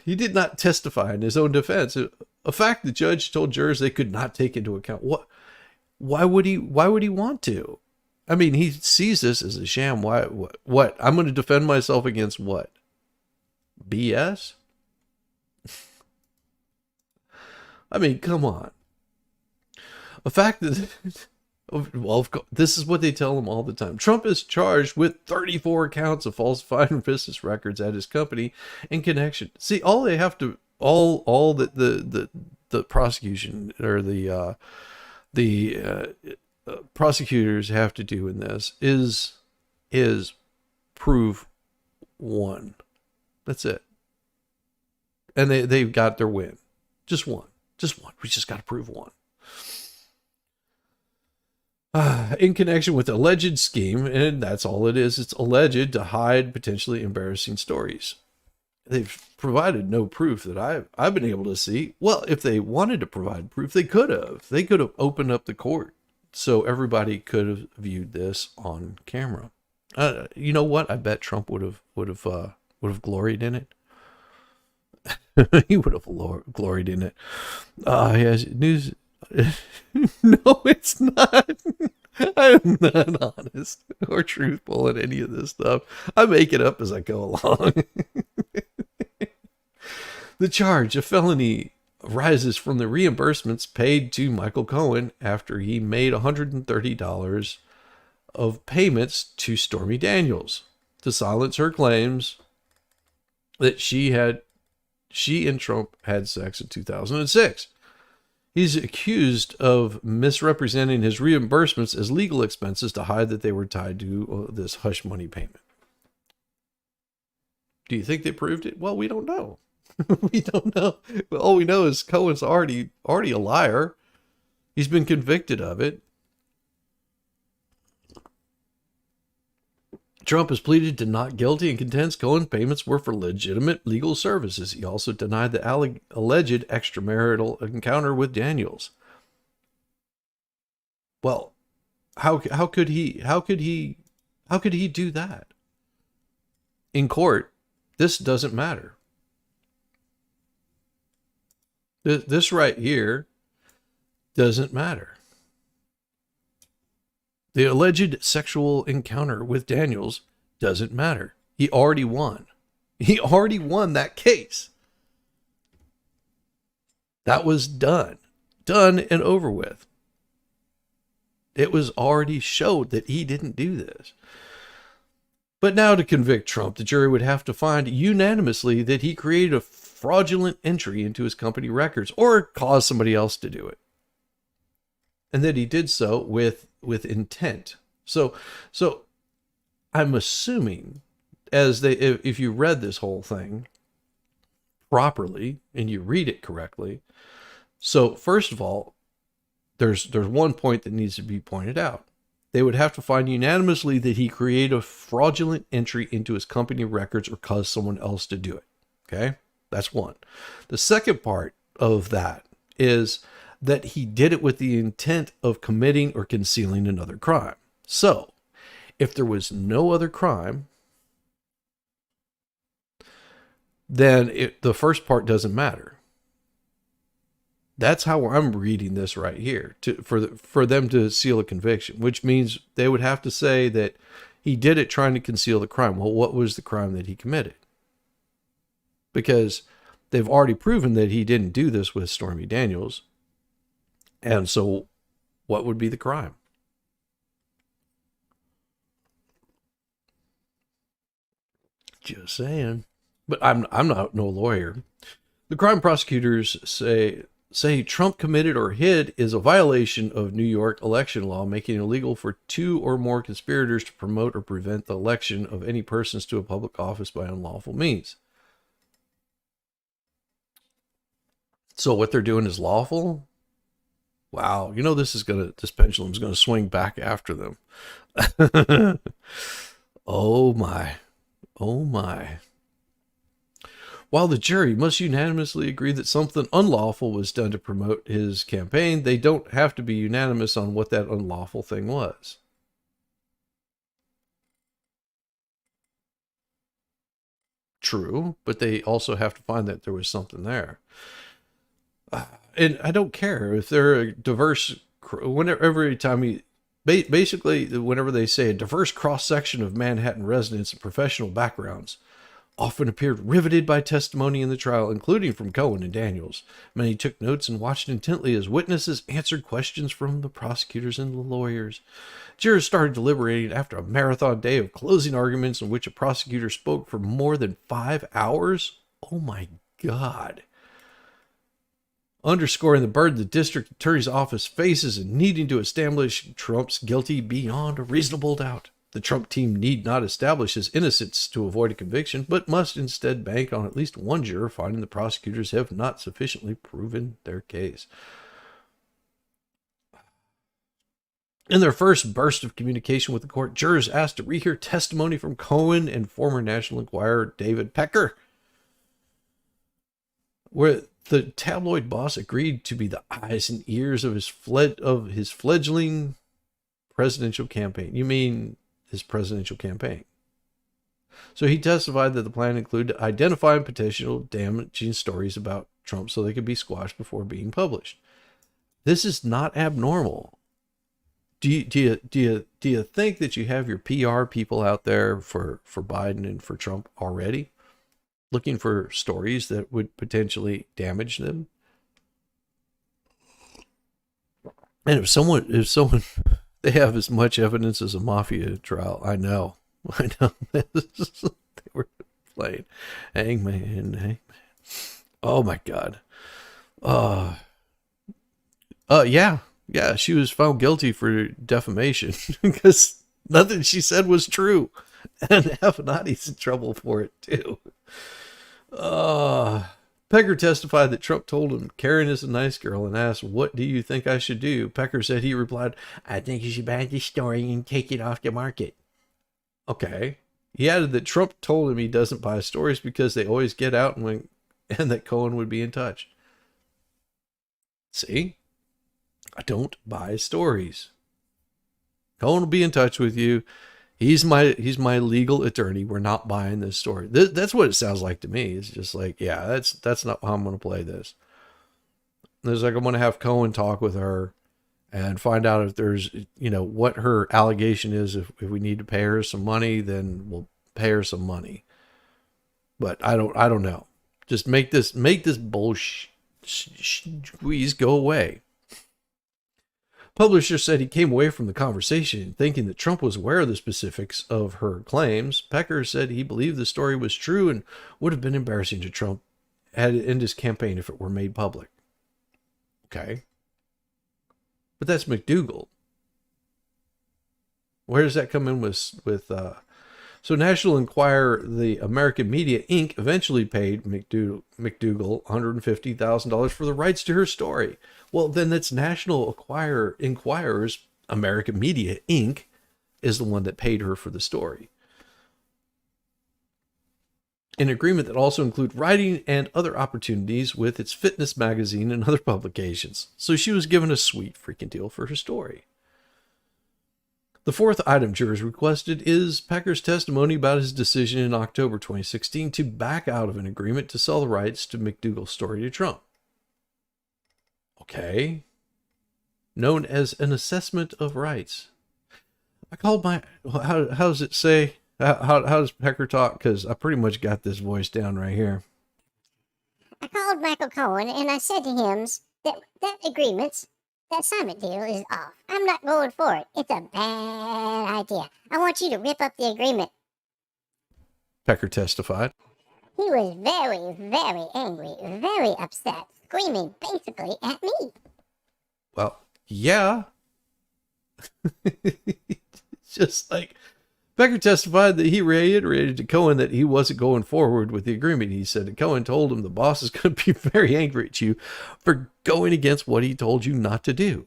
He did not testify in his own defense. A fact the judge told jurors they could not take into account. Why would he want to? I mean, he sees this as a sham. Why? What? I'm going to defend myself against what? BS? I mean, come on. A fact that, well, of course, this is what they tell him all the time. Trump is charged with 34 counts of falsifying business records at his company in connection. See, all they have to, all that the prosecution or the prosecutors have to do in this is prove one. That's it. And they've got their win. Just one. We just got to prove one. In connection with alleged scheme, and that's all it is. It's alleged to hide potentially embarrassing stories. They've provided no proof that I've been able to see. Well, if they wanted to provide proof, they could have. They could have opened up the court so everybody could have viewed this on camera. You know what? I bet Trump would have gloried in it. He would have gloried in it. Yes, news. No, it's not. I'm not honest or truthful in any of this stuff. I make it up as I go along. The charge of felony arises from the reimbursements paid to Michael Cohen after he made $130 of payments to Stormy Daniels to silence her claims that she and Trump had sex in 2006. He's accused of misrepresenting his reimbursements as legal expenses to hide that they were tied to this hush money payment. Do you think they proved it? Well, we don't know. We don't know. All we know is Cohen's already a liar. He's been convicted of it. Trump has pleaded to not guilty and contends Cohen payments were for legitimate legal services. He also denied the alleged extramarital encounter with Daniels. Well, how could he do that? In court, this doesn't matter. This right here doesn't matter. The alleged sexual encounter with Daniels doesn't matter. He already won. He already won that case. That was done and over with. It was already showed that he didn't do this. But now to convict Trump, the jury would have to find unanimously that he created a fraudulent entry into his company records or caused somebody else to do it. And that he did so with intent. So I'm assuming if you read this whole thing properly and you read it correctly. So first of all, there's one point that needs to be pointed out. They would have to find unanimously that he created a fraudulent entry into his company records or caused someone else to do it. Okay? That's one. The second part of that is that he did it with the intent of committing or concealing another crime. So, if there was no other crime, then the first part doesn't matter. That's how I'm reading this right here for them to seal a conviction, which means they would have to say that he did it trying to conceal the crime. Well, what was the crime that he committed? Because they've already proven that he didn't do this with Stormy Daniels. And so what would be the crime? Just saying. But I'm not no lawyer. The crime prosecutors say Trump committed or hid is a violation of New York election law, making it illegal for two or more conspirators to promote or prevent the election of any persons to a public office by unlawful means. So what they're doing is lawful? Wow, this pendulum's gonna swing back after them. Oh my. Oh my. While the jury must unanimously agree that something unlawful was done to promote his campaign, they don't have to be unanimous on what that unlawful thing was. True, but they also have to find that there was something there. And I don't care if they're a diverse, every time basically, whenever they say a diverse cross-section of Manhattan residents and professional backgrounds, often appeared riveted by testimony in the trial, including from Cohen and Daniels. Many took notes and watched intently as witnesses answered questions from the prosecutors and the lawyers. Jurors started deliberating after a marathon day of closing arguments in which a prosecutor spoke for more than 5 hours. Oh my God. Underscoring the burden the district attorney's office faces in needing to establish Trump's guilty beyond a reasonable doubt. The Trump team need not establish his innocence to avoid a conviction, but must instead bank on at least one juror finding the prosecutors have not sufficiently proven their case. In their first burst of communication with the court, jurors asked to rehear testimony from Cohen and former National Enquirer David Pecker, where the tabloid boss agreed to be the eyes and ears of his fledgling presidential campaign. You mean his presidential campaign? So he testified that the plan included identifying potential damaging stories about Trump so they could be squashed before being published. This is not abnormal. Do you think that you have your PR people out there for Biden and for Trump already, looking for stories that would potentially damage them? And if someone, they have as much evidence as a mafia trial. I know. They were playing hangman. Oh my God. Yeah, she was found guilty for defamation because nothing she said was true. And Avenatti's in trouble for it too. Pecker testified that Trump told him Karen is a nice girl and asked, "What do you think I should do?" Pecker said he replied, "I think you should ban this story and take it off the market." Okay. He added that Trump told him he doesn't buy stories because they always get out and that Cohen would be in touch. See? I don't buy stories. Cohen will be in touch with you. He's my legal attorney. We're not buying this story. That's what it sounds like to me. It's just like, yeah, that's not how I'm going to play this. There's like, I'm going to have Cohen talk with her and find out if there's, what her allegation is. If we need to pay her some money, then we'll pay her some money. But I don't know. Just make this bullshit squeeze go away. Publisher said he came away from the conversation thinking that Trump was aware of the specifics of her claims. Pecker said he believed the story was true and would have been embarrassing to Trump had it in his campaign if it were made public. Okay. But that's McDougal. Where does that come in with so National Enquirer, the American Media Inc. eventually paid McDougal $150,000 for the rights to her story. Well, then that's National Enquirer's American Media Inc. is the one that paid her for the story. An agreement that also included writing and other opportunities with its fitness magazine and other publications. So she was given a sweet freaking deal for her story. The fourth item jurors requested is Pecker's testimony about his decision in October 2016 to back out of an agreement to sell the rights to McDougal's story to Trump. Okay. Known as an assessment of rights. I called how does it say? How does Pecker talk? Because I pretty much got this voice down right here. I called Michael Cohen and I said to him that agreement, that assignment deal is off. I'm not going for it. It's a bad idea. I want you to rip up the agreement. Pecker testified. He was very, very angry, very upset, screaming basically at me. Well, yeah. It's just like, Becker testified that he reiterated to Cohen that he wasn't going forward with the agreement. He said that Cohen told him the boss is going to be very angry at you for going against what he told you not to do.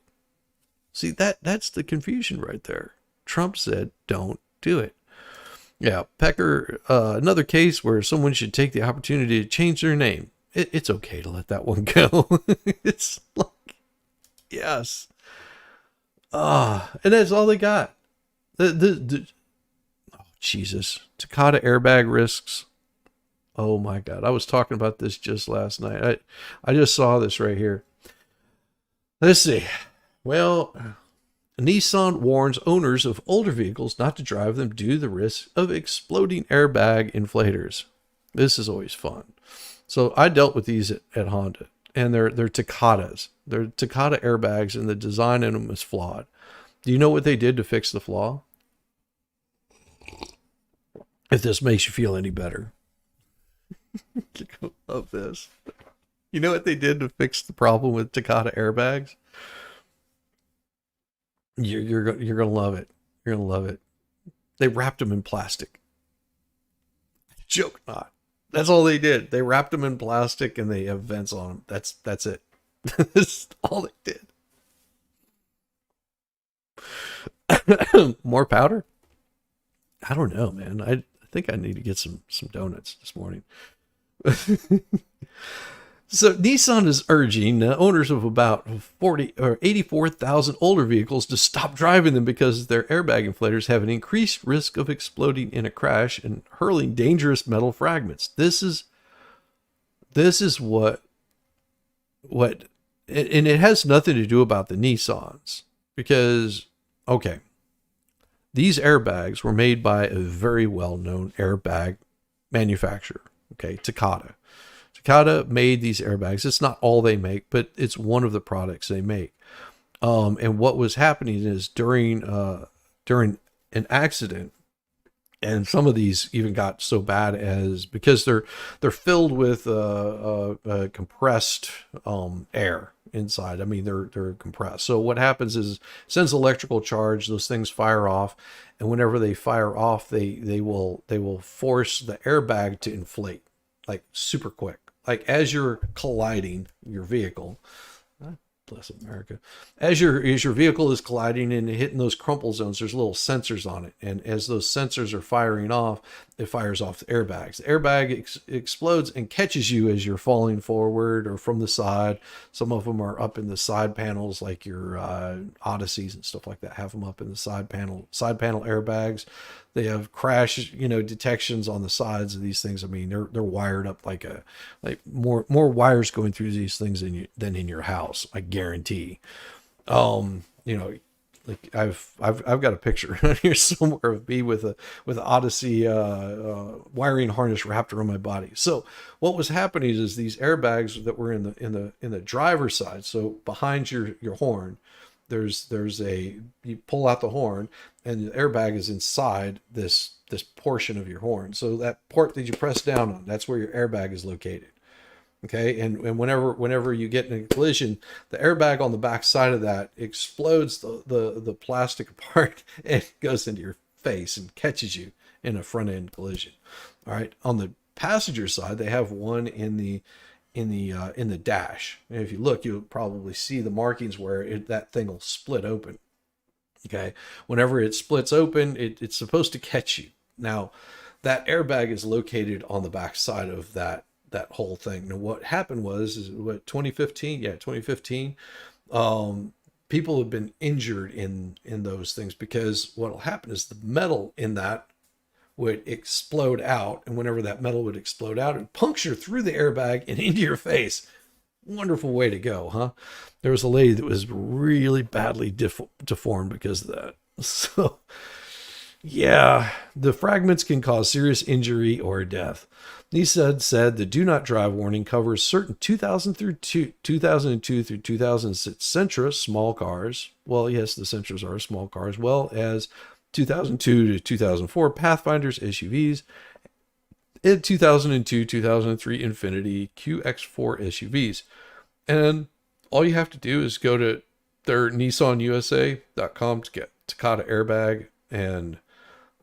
See, that's the confusion right there. Trump said, don't do it. Yeah, Pecker, another case where someone should take the opportunity to change their name. It's okay to let that one go. It's like, yes. And that's all they got. Oh, Jesus. Takata airbag risks. Oh my God. I was talking about this just last night. I just saw this right here. Let's see. Well, Nissan warns owners of older vehicles not to drive them due to the risk of exploding airbag inflators. This is always fun. So I dealt with these at Honda, and they're Takatas. They're Takata airbags, and the design in them is flawed. Do you know what they did to fix the flaw? If this makes you feel any better. I love this. You know what they did to fix the problem with Takata airbags? You're gonna love it. You're gonna love it. They wrapped them in plastic. Joke not. That's all they did. They wrapped them in plastic and they have vents on them. That's it. That's all they did. More powder? I don't know, man. I think I need to get some donuts this morning. So Nissan is urging owners of about 40 or 84,000 older vehicles to stop driving them because their airbag inflators have an increased risk of exploding in a crash and hurling dangerous metal fragments. This is what and it has nothing to do about the Nissans, because okay, these airbags were made by a very well-known airbag manufacturer, okay, Takata. Takata made these airbags. It's not all they make, but it's one of the products they make. And what was happening is during an accident, and some of these even got so bad as because they're filled with compressed air inside. I mean, they're compressed. So what happens is sends electrical charge. Those things fire off, and whenever they fire off, they will force the airbag to inflate like super quick. Like as you're colliding your vehicle, bless America, as your vehicle is colliding and hitting those crumple zones, there's little sensors on it, and as those sensors are firing off, it fires off the airbags. The airbag explodes and catches you as you're falling forward or from the side. Some of them are up in the side panels, like your Odysseys and stuff like that. Have them up in the side panel airbags. They have crash, detections on the sides of these things. I mean, they're wired up like more wires going through these things than in your house. I guarantee. Like I've got a picture here somewhere of me with an Odyssey wiring harness wrapped around my body. So what was happening is these airbags that were in the driver's side. So behind your horn, there's you pull out the horn and the airbag is inside this portion of your horn. So that port that you press down on, that's where your airbag is located. Okay, and whenever you get in a collision, the airbag on the back side of that explodes the plastic apart and goes into your face and catches you in a front end collision. All right, on the passenger side, they have one in the dash. And if you look, you'll probably see the markings where that thing will split open. Okay, whenever it splits open, it's supposed to catch you. Now, that airbag is located on the back side of that whole thing. Now, what happened is 2015? Yeah, 2015. People have been injured in those things because what will happen is the metal in that would explode out, and whenever that metal would explode out, it would puncture through the airbag and into your face. Wonderful way to go, huh? There was a lady that was really badly deformed because of that. So, yeah, the fragments can cause serious injury or death. Nissan said the do not drive warning covers certain 2002 through 2006 Sentra small cars. Well, yes, the Sentras are small cars, well as 2002 to 2004 Pathfinders SUVs, and 2002-2003 Infiniti QX4 SUVs. And all you have to do is go to their NissanUSA.com to get Takata airbag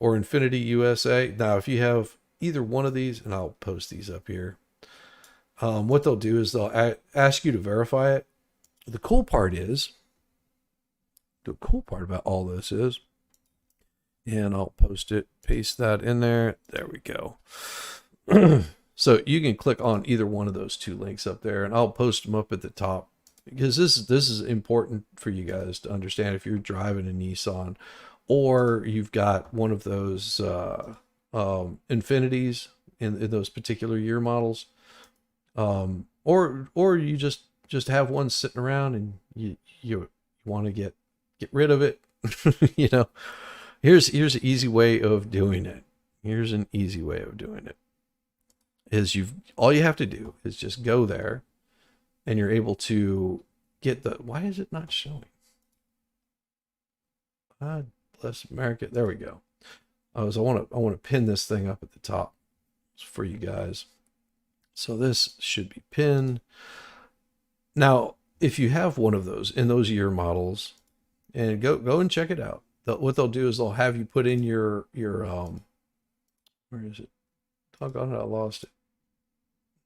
or Infinity USA. Now, if you have either one of these, and I'll post these up here, what they'll do is they'll ask you to verify it. The cool part about all this is, and I'll post it, paste that in there. There we go. So you can click on either one of those two links up there, and I'll post them up at the top, because this is important for you guys to understand if you're driving a Nissan, or you've got one of those Infinities in those particular year models, or you just have one sitting around and you want to get rid of it. You know, here's an easy way of doing it. Here's an easy way of doing it. Is all you have to do is just go there, and you're able to get the, why is it not showing? God bless America. There we go. I want to pin this thing up at the top for you guys. So this should be pinned. Now, if you have one of those in those year models, and go and check it out. What they'll do is they'll have you put in your where is it? Doggone it, I lost it.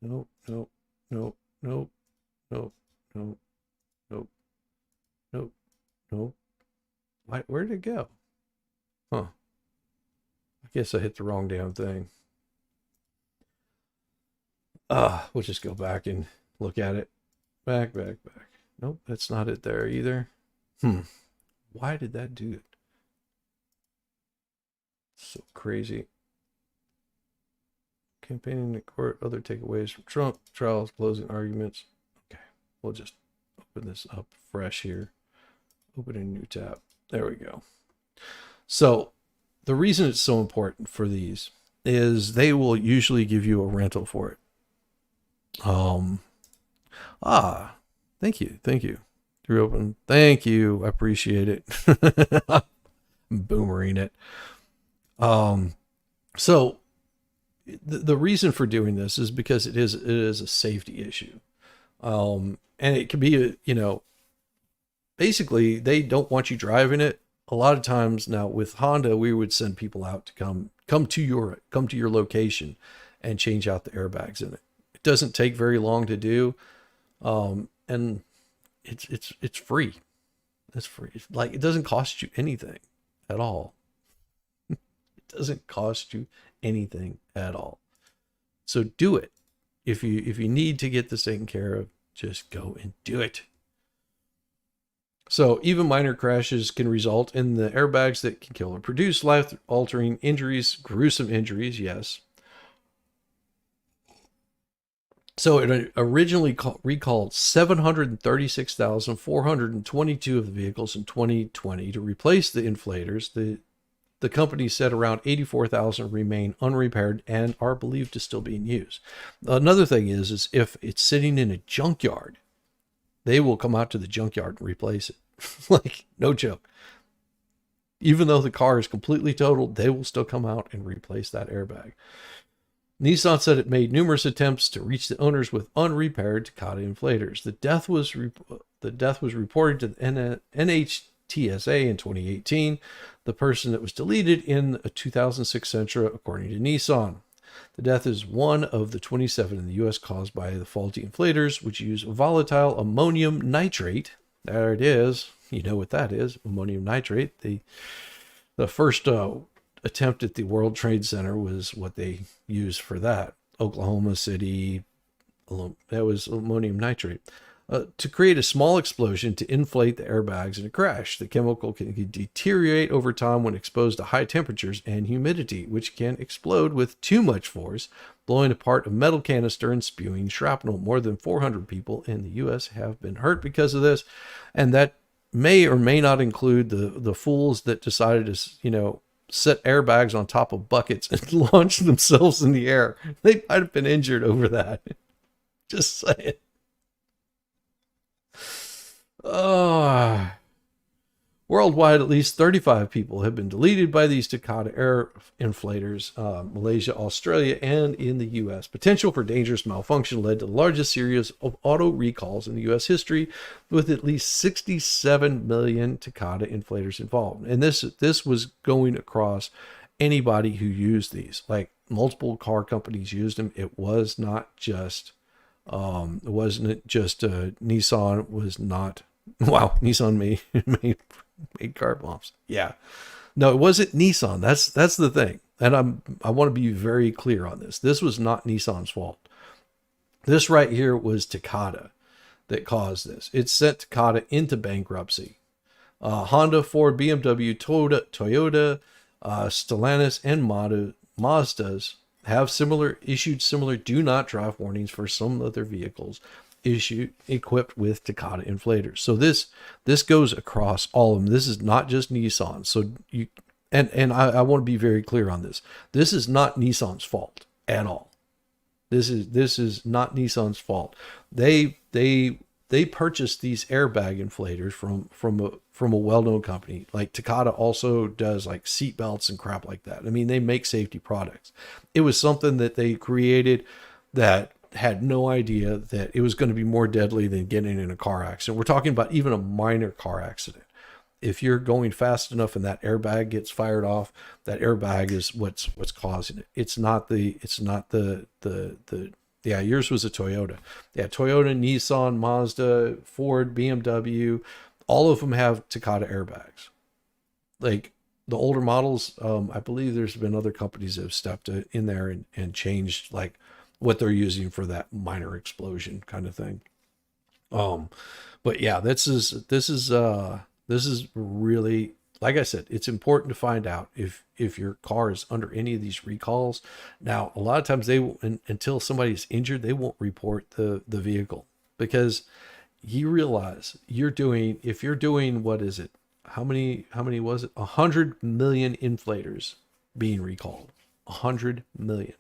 Nope. Where did it go? Huh. I guess I hit the wrong damn thing. We'll just go back and look at it. Back. Nope, that's not it there either. Why did that do it? So crazy. Campaigning in court, other takeaways from Trump, trials, closing arguments. Okay, we'll just open this up fresh here. Open a new tab. There we go. So the reason it's so important for these is they will usually give you a rental for it. Thank you. Through open. Thank you. I appreciate it. Boomering it. So the reason for doing this is because it is a safety issue. And it can be, basically they don't want you driving it. A lot of times now with Honda, we would send people out to come to your location and change out the airbags in it. It doesn't take very long to do. And it's free. It's free. Like, it doesn't cost you anything at all. It doesn't cost you anything at all. So do it. If you need to get this taken care of, just go and do it. So even minor crashes can result in the airbags that can kill or produce life-altering injuries, gruesome injuries, yes. So it originally recalled 736,422 of the vehicles in 2020 to replace the inflators. The company said around 84,000 remain unrepaired and are believed to still be in use. Another thing is if it's sitting in a junkyard, they will come out to the junkyard and replace it. Like, no joke. Even though the car is completely totaled, they will still come out and replace that airbag. Nissan said it made numerous attempts to reach the owners with unrepaired Takata inflators. The death was reported to the NHTSA in 2018. The person that was deleted in a 2006 Sentra, according to Nissan. The death is one of the 27 in the U.S. caused by the faulty inflators, which use volatile ammonium nitrate. There it is. You know what that is, ammonium nitrate. The first attempt at the World Trade Center was what they used for that. Oklahoma City, that was ammonium nitrate. To create a small explosion to inflate the airbags in a crash. The chemical can deteriorate over time when exposed to high temperatures and humidity, which can explode with too much force, blowing apart a metal canister and spewing shrapnel. More than 400 people in the U.S. have been hurt because of this, and that may or may not include the fools that decided to, set airbags on top of buckets and launch themselves in the air. They might have been injured over that. Just saying. Worldwide, at least 35 people have been deleted by these Takata air inflators, Malaysia, Australia, and in the U.S. Potential for dangerous malfunction led to the largest series of auto recalls in the U.S. history, with at least 67 million Takata inflators involved. And this was going across anybody who used these. Like multiple car companies used them. It was not just it wasn't just Nissan was not wow, Nissan made car bombs. Yeah. No, it wasn't Nissan. That's the thing. And I want to be very clear on this. This was not Nissan's fault. This right here was Takata that caused this. It sent Takata into bankruptcy. Honda, Ford, BMW, Toyota, Stellantis, and Mazdas have issued similar do not drive warnings for some of their vehicles equipped with Takata inflators. So this goes across all of them. This is not just Nissan. So I want to be very clear on this. This is not Nissan's fault at all. This is not Nissan's fault. They purchased these airbag inflators from a well-known company. Like Takata also does like seat belts and crap like that. I mean, they make safety products. It was something that they created that had no idea that it was going to be more deadly than getting in a car accident. We're talking about even a minor car accident. If you're going fast enough and that airbag gets fired off, that airbag is what's causing it. It's not the yeah, yours was a Toyota. Yeah, Toyota, Nissan, Mazda, Ford, BMW, all of them have Takata airbags. Like the older models, I believe there's been other companies that have stepped in there and changed like what they're using for that minor explosion kind of thing. But yeah, this is really, like I said, it's important to find out if your car is under any of these recalls. Now, a lot of times they will, until somebody's injured, they won't report the vehicle, because you realize if you're doing, what is it? How many was it? 100 million inflators being recalled. 100 million.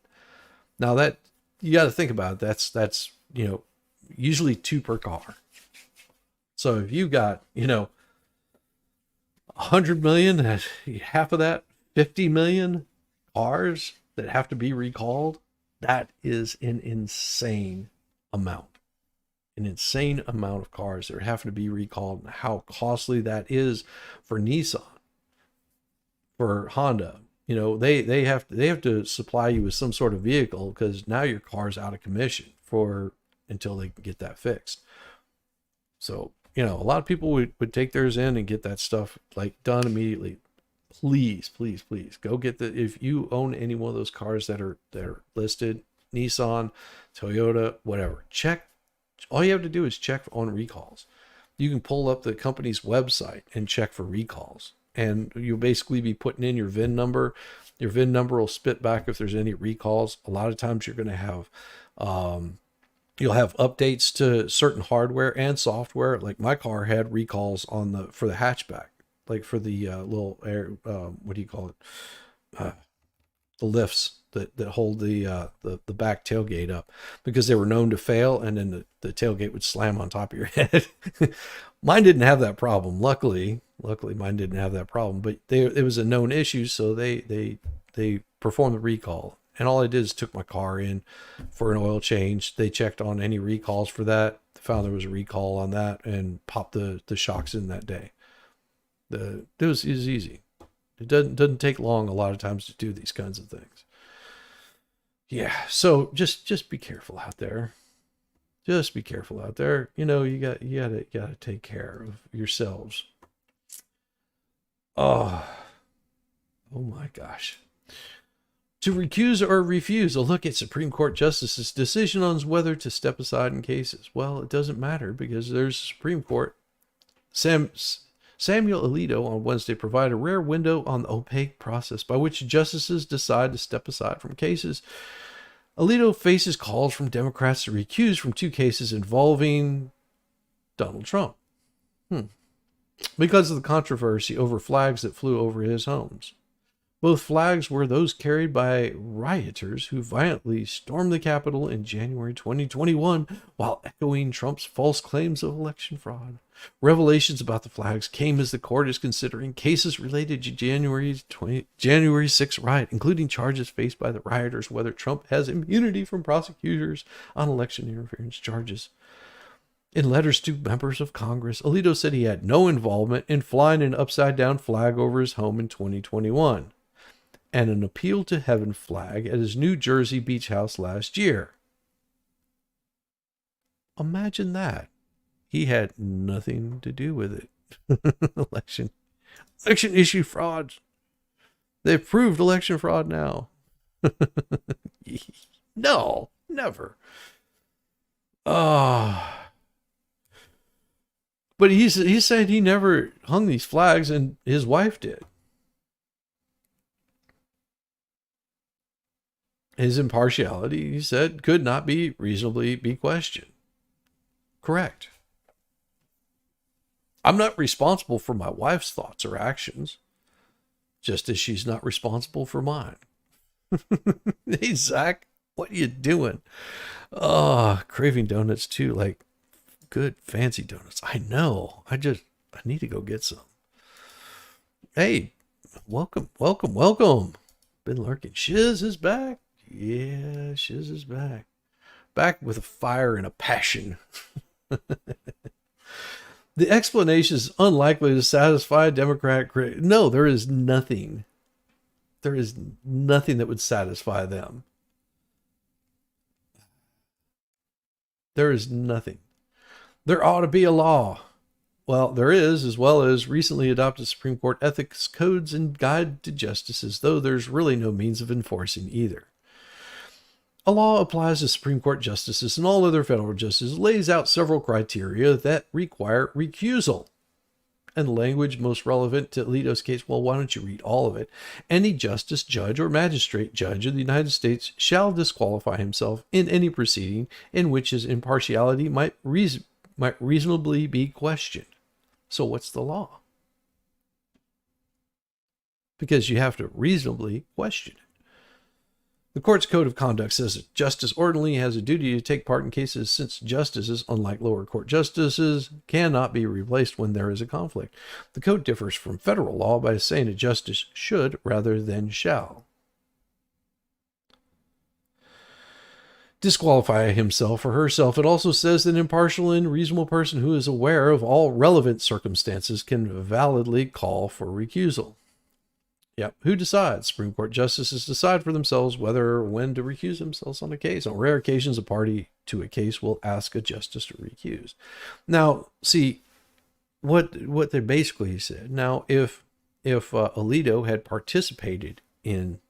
Now that, you got to think about it. That's, usually 2 per car. So if you got, 100 million, half of that, 50 million cars that have to be recalled, that is an insane amount. An insane amount of cars that are having to be recalled, and how costly that is for Nissan, for Honda. They have to supply you with some sort of vehicle, because now your car's out of commission until they can get that fixed. So, a lot of people would take theirs in and get that stuff like done immediately. Please, please, please go get if you own any one of those cars that are listed, Nissan, Toyota, whatever, check. All you have to do is check on recalls. You can pull up the company's website and check for recalls, and you'll basically be putting in your VIN number. Your VIN number will spit back if there's any recalls. A lot of times you're going to have, you'll have updates to certain hardware and software. Like my car had recalls for the hatchback, like for the little air, what do you call it? The lifts that hold the back tailgate up, because they were known to fail, and then the tailgate would slam on top of your head. Mine didn't have that problem. Luckily mine didn't have that problem, but it was a known issue. So they performed the recall, and all I did is took my car in for an oil change. They checked on any recalls for that, found there was a recall on that, and popped the shocks in that day. It was easy. It doesn't take long a lot of times to do these kinds of things. Yeah, so just be careful out there. Just be careful out there. You gotta take care of yourselves. Oh my gosh. To recuse or refuse a look at Supreme Court justices' decision on whether to step aside in cases. Well, it doesn't matter, because there's a Supreme Court. Samuel Alito on Wednesday provided a rare window on the opaque process by which justices decide to step aside from cases. Alito faces calls from Democrats to recuse from 2 cases involving Donald Trump. Because of the controversy over flags that flew over his homes. Both flags were those carried by rioters who violently stormed the Capitol in January 2021 while echoing Trump's false claims of election fraud. Revelations about the flags came as the court is considering cases related to January 6th riot, including charges faced by the rioters, whether Trump has immunity from prosecutors on election interference charges. In letters to members of Congress, Alito said he had no involvement in flying an upside-down flag over his home in 2021. and an appeal to heaven flag at his New Jersey beach house last year. Imagine that. He had nothing to do with it. Election issue frauds. They've proved election fraud now. No, never. But he said he never hung these flags, and his wife did. His impartiality, he said, could not be reasonably be questioned. Correct. I'm not responsible for my wife's thoughts or actions, just as she's not responsible for mine. Hey, Zach, what are you doing? Oh, craving donuts too, like good fancy donuts. I know. I need to go get some. Hey, welcome. Been lurking. Shiz is back. Yeah, Shiz is back. Back with a fire and a passion. The explanation is unlikely to satisfy Democratic critics. No, there is nothing. There is nothing that would satisfy them. There is nothing. There ought to be a law. Well, there is, as well as recently adopted Supreme Court ethics codes and guide to justices, though there's really no means of enforcing either. A law applies to Supreme Court justices and all other federal justices, lays out several criteria that require recusal. And the language most relevant to Alito's case, well, why don't you read all of it? Any justice, judge, or magistrate judge of the United States shall disqualify himself in any proceeding in which his impartiality might reasonably be questioned. So what's the law? Because you have to reasonably question it. The court's code of conduct says that justice ordinarily has a duty to take part in cases since justices, unlike lower court justices, cannot be replaced when there is a conflict. The code differs from federal law by saying a justice should rather than shall disqualify himself or herself. It also says that an impartial and reasonable person who is aware of all relevant circumstances can validly call for recusal. Yep. Who decides? Supreme Court justices decide for themselves whether or when to recuse themselves on a case. On rare occasions, a party to a case will ask a justice to recuse. Now, see, what they basically said. Now, if Alito had participated in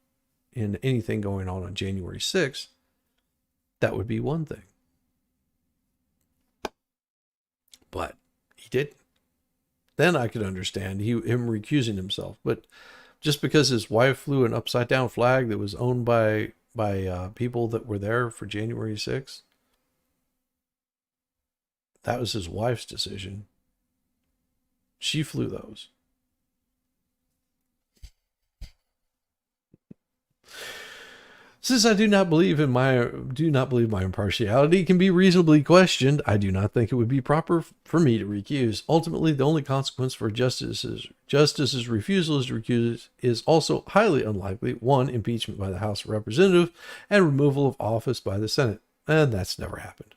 anything going on January 6th, that would be one thing. But he didn't. Then I could understand him recusing himself. But just because his wife flew an upside down flag that was owned by people that were there for January 6th, that was his wife's decision. She flew those. Since I do not believe my impartiality can be reasonably questioned, I do not think it would be proper for me to recuse. Ultimately, the only consequence for justice's refusal to recuse is also highly unlikely: one, impeachment by the House of Representatives, and removal of office by the Senate. And that's never happened.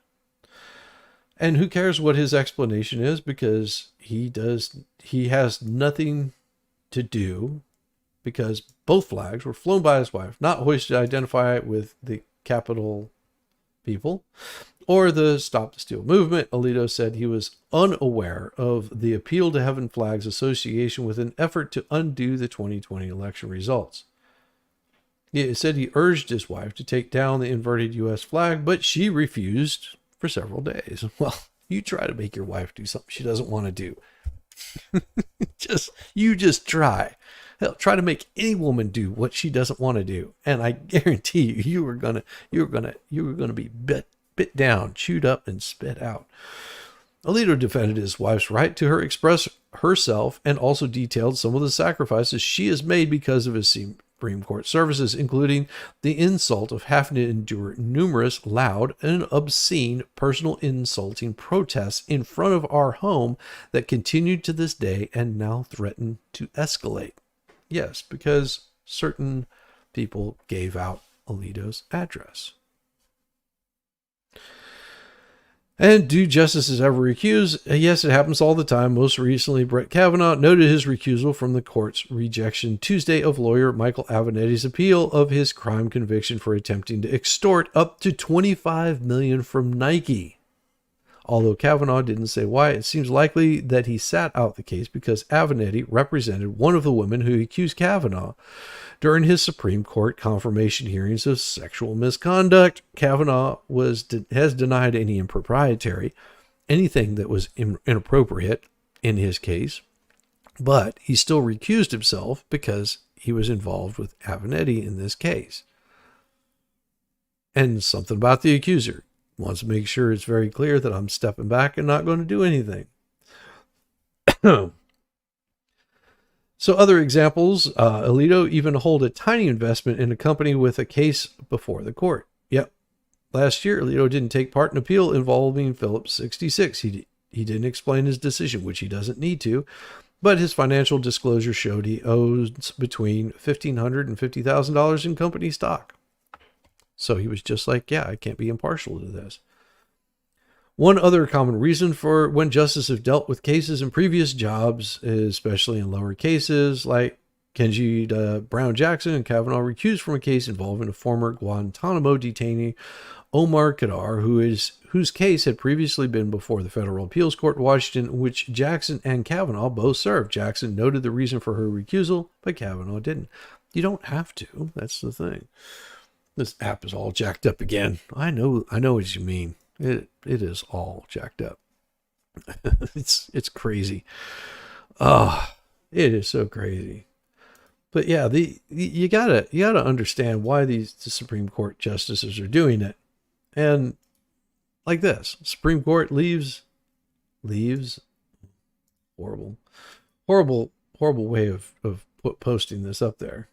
And who cares what his explanation is, because he has nothing to do, because both flags were flown by his wife, not hoisted to identify with the Capitol people or the Stop the Steal movement. Alito said he was unaware of the Appeal to Heaven Flags association with an effort to undo the 2020 election results. He said he urged his wife to take down the inverted U.S. flag, but she refused for several days. Well, you try to make your wife do something she doesn't want to do. just try. Hell, try to make any woman do what she doesn't want to do, and I guarantee you are gonna be bit down, chewed up, and spit out. Alito defended his wife's right to express herself and also detailed some of the sacrifices she has made because of his Supreme Court services, including the insult of having to endure numerous loud and obscene personal insulting protests in front of our home that continued to this day and now threaten to escalate. Yes, because certain people gave out Alito's address. And do justices ever recuse? Yes, it happens all the time. Most recently, Brett Kavanaugh noted his recusal from the court's rejection Tuesday of lawyer Michael Avenatti's appeal of his crime conviction for attempting to extort up to $25 million from Nike. Although Kavanaugh didn't say why, it seems likely that he sat out the case because Avenatti represented one of the women who accused Kavanaugh during his Supreme Court confirmation hearings of sexual misconduct. Kavanaugh has denied any anything that was inappropriate in his case, but he still recused himself because he was involved with Avenatti in this case. And something about the accuser wants to make sure it's very clear that I'm stepping back and not going to do anything. So other examples, Alito even hold a tiny investment in a company with a case before the court. Yep. Last year, Alito didn't take part in an appeal involving Phillips 66. He didn't explain his decision, which he doesn't need to, but his financial disclosure showed he owes between $1,500 and $50,000 in company stock. So he was just like, yeah, I can't be impartial to this. One other common reason for when justices have dealt with cases in previous jobs, especially in lower cases like Ketanji Brown Jackson and Kavanaugh recused from a case involving a former Guantanamo detainee, Omar Khadr, whose case had previously been before the Federal Appeals Court in Washington, which Jackson and Kavanaugh both served. Jackson noted the reason for her recusal, but Kavanaugh didn't. You don't have to. That's the thing. This app is all jacked up again. I know what you mean. It is all jacked up. It's crazy. Oh, it is so crazy. But yeah, you gotta understand why the Supreme Court justices are doing it. And like this, Supreme Court leaves horrible way of posting this up there.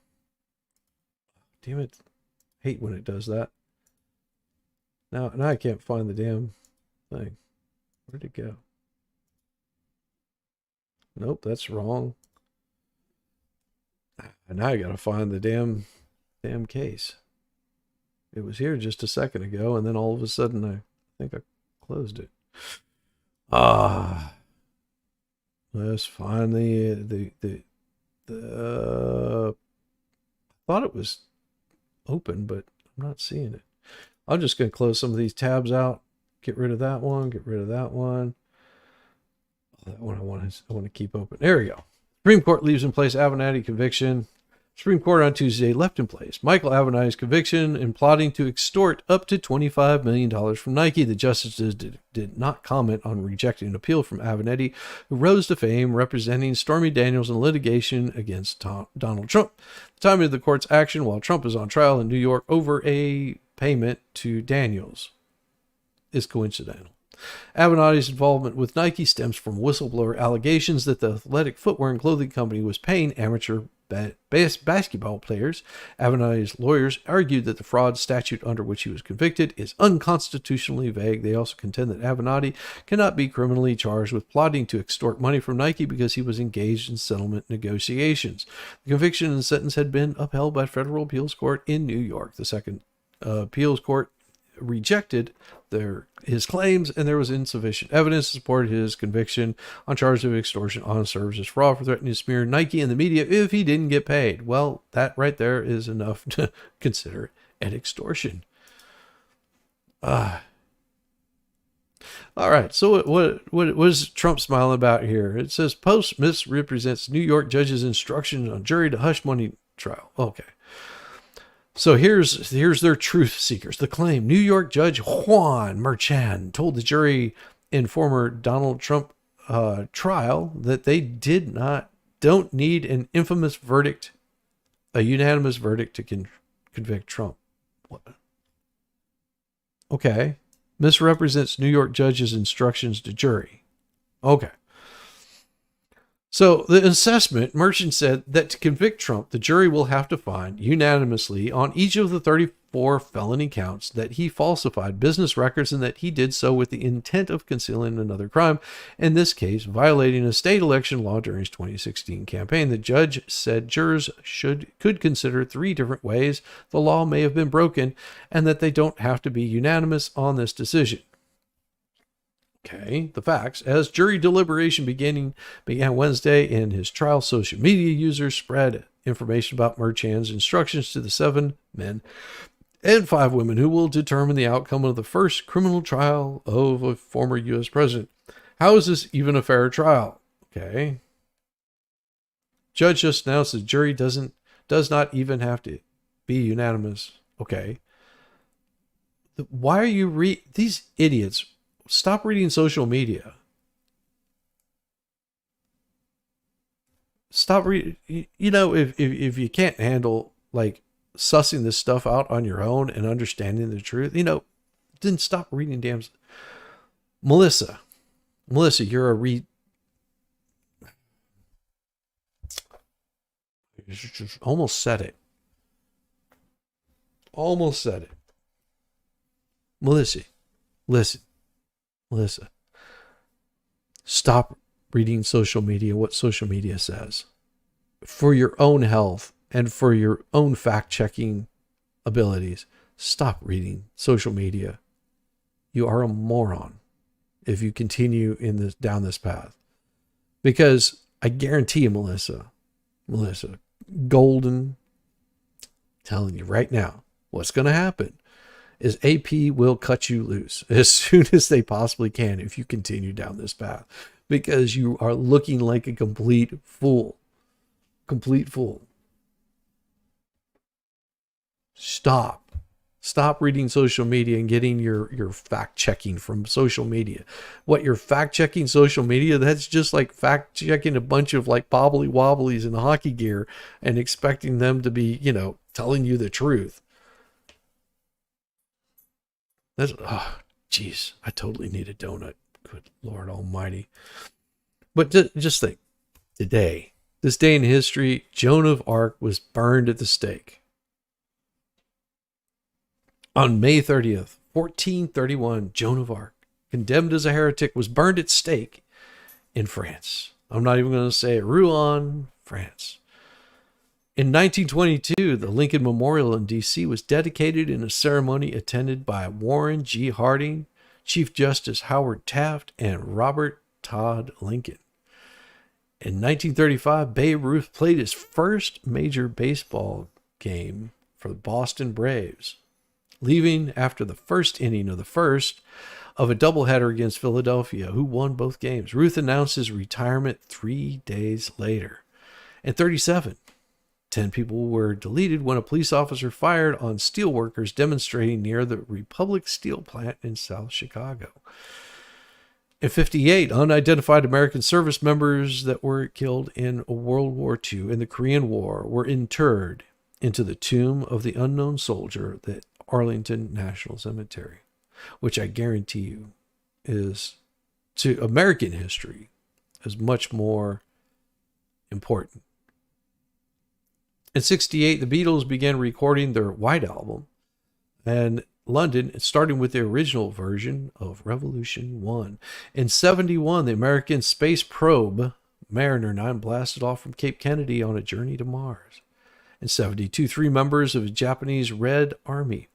Damn it. Hate when it does that. Now I can't find the damn thing. Where'd it go? Nope, that's wrong. And now I gotta find the damn case. It was here just a second ago, and then all of a sudden I think I closed it. Let's find the I thought it was open, but I'm not seeing it. I'm just going to close some of these tabs out. Get rid of that one. Get rid of that one. That one I want to keep open. There we go. Supreme Court leaves in place Avenatti conviction. Supreme Court on Tuesday left in place Michael Avenatti's conviction in plotting to extort up to $25 million from Nike. The justices did not comment on rejecting an appeal from Avenatti, who rose to fame representing Stormy Daniels in litigation against Donald Trump. The timing of the court's action while Trump is on trial in New York over a payment to Daniels is coincidental. Avenatti's involvement with Nike stems from whistleblower allegations that the athletic footwear and clothing company was paying amateur basketball players. Avenatti's lawyers argued that the fraud statute under which he was convicted is unconstitutionally vague. They also contend that Avenatti cannot be criminally charged with plotting to extort money from Nike because he was engaged in settlement negotiations. The conviction and sentence had been upheld by federal appeals court in New York. The second appeals court rejected his claims, and there was insufficient evidence to support his conviction on charges of extortion, honest services fraud for threatening to smear Nike and the media if he didn't get paid. Well, that right there is enough to consider an extortion. All right, so what is Trump smiling about here? It says Post misrepresents New York judge's instruction on jury to hush money trial. Okay. So here's their truth seekers. The claim: New York Judge Juan Merchan told the jury in former Donald Trump trial that they don't need an unanimous verdict to convict Trump. What? Okay. Misrepresents New York judge's instructions to jury. Okay. So the assessment, Merchant said that to convict Trump, the jury will have to find unanimously on each of the 34 felony counts that he falsified business records and that he did so with the intent of concealing another crime, in this case, violating a state election law during his 2016 campaign. The judge said jurors could consider 3 different ways the law may have been broken and that they don't have to be unanimous on this decision. Okay, the facts. As jury deliberation began Wednesday in his trial, social media users spread information about Merchan's instructions to the 7 men and 5 women who will determine the outcome of the first criminal trial of a former U.S. president. How is this even a fair trial? Okay. Judge just announced the jury does not even have to be unanimous. Okay. Why are you these idiots? Stop reading social media. Stop reading. You know, if you can't handle like sussing this stuff out on your own and understanding the truth, you know, then stop reading damn. Melissa, you're a almost said it. Almost said it. Melissa, listen. Melissa, stop reading social media, what social media says. For your own health and for your own fact-checking abilities, stop reading social media. You are a moron if you continue down this path. Because I guarantee you, Melissa, golden, telling you right now, what's going to happen is AP will cut you loose as soon as they possibly can if you continue down this path, because you are looking like a complete fool. Complete fool. Stop reading social media and getting your fact checking from social media. What you're fact checking social media, that's just like fact checking a bunch of like bobbly wobblies in hockey gear and expecting them to be, you know, telling you the truth. That's, oh, geez, I totally need a donut. Good Lord Almighty. But just think, this day in history, Joan of Arc was burned at the stake. On May 30th, 1431, Joan of Arc, condemned as a heretic, was burned at stake in France. I'm not even going to say it. Rouen, France. In 1922, the Lincoln Memorial in D.C. was dedicated in a ceremony attended by Warren G. Harding, Chief Justice Howard Taft, and Robert Todd Lincoln. In 1935, Babe Ruth played his first major baseball game for the Boston Braves, leaving after the first inning of the first of a doubleheader against Philadelphia, who won both games. Ruth announced his retirement 3 days later. In 1937, 10 people were deleted when a police officer fired on steelworkers demonstrating near the Republic Steel plant in South Chicago. In 1958, unidentified American service members that were killed in World War II and the Korean War were interred into the tomb of the unknown soldier at Arlington National Cemetery, which I guarantee you is, to American history, is much more important. In 1968, the Beatles began recording their White Album in London, starting with the original version of Revolution 1. In 1971, the American space probe Mariner 9 blasted off from Cape Kennedy on a journey to Mars. In 1972, 3 members of the Japanese Red Army,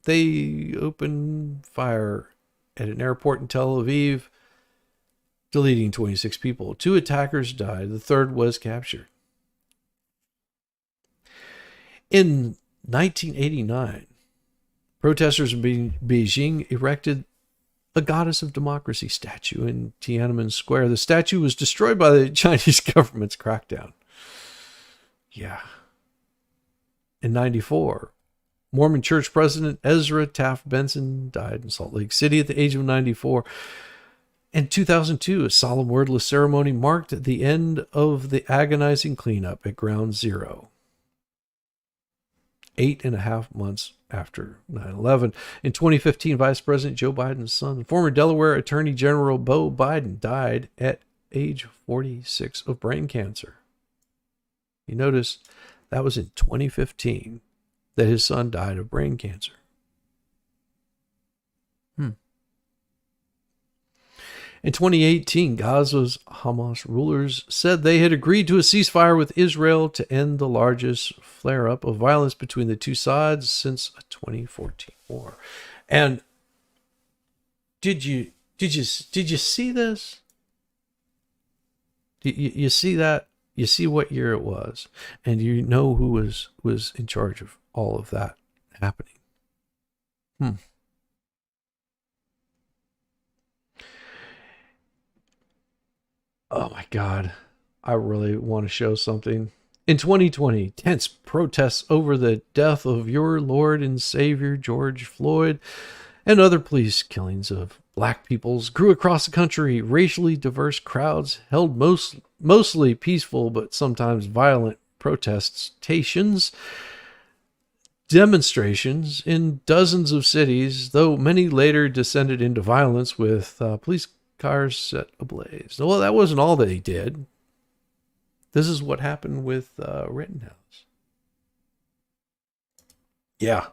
they opened fire at an airport in Tel Aviv, deleting 26 people. 2 attackers died. The 3rd was captured. In 1989, protesters in Beijing erected a goddess of democracy statue in Tiananmen Square. The statue was destroyed by the Chinese government's crackdown. Yeah. In 1994, Mormon Church President Ezra Taft Benson died in Salt Lake City at the age of 94. In 2002, a solemn wordless ceremony marked the end of the agonizing cleanup at Ground Zero. 8.5 months after 9/11. In 2015, Vice President Joe Biden's son, former Delaware Attorney General Beau Biden, died at age 46 of brain cancer. You notice that was in 2015 that his son died of brain cancer. In 2018, Gaza's Hamas rulers said they had agreed to a ceasefire with Israel to end the largest flare-up of violence between the two sides since a 2014 war. And did you Did you see this? You see that? You see what year it was, and you know who was in charge of all of that happening. Oh my God. I really want to show something. In 2020, tense protests over the death of your Lord and Savior George Floyd and other police killings of black peoples grew across the country. Racially diverse crowds held mostly peaceful but sometimes violent protestations, demonstrations in dozens of cities, though many later descended into violence with police cars set ablaze. Well, that wasn't all that he did. This is what happened with Rittenhouse. Yeah,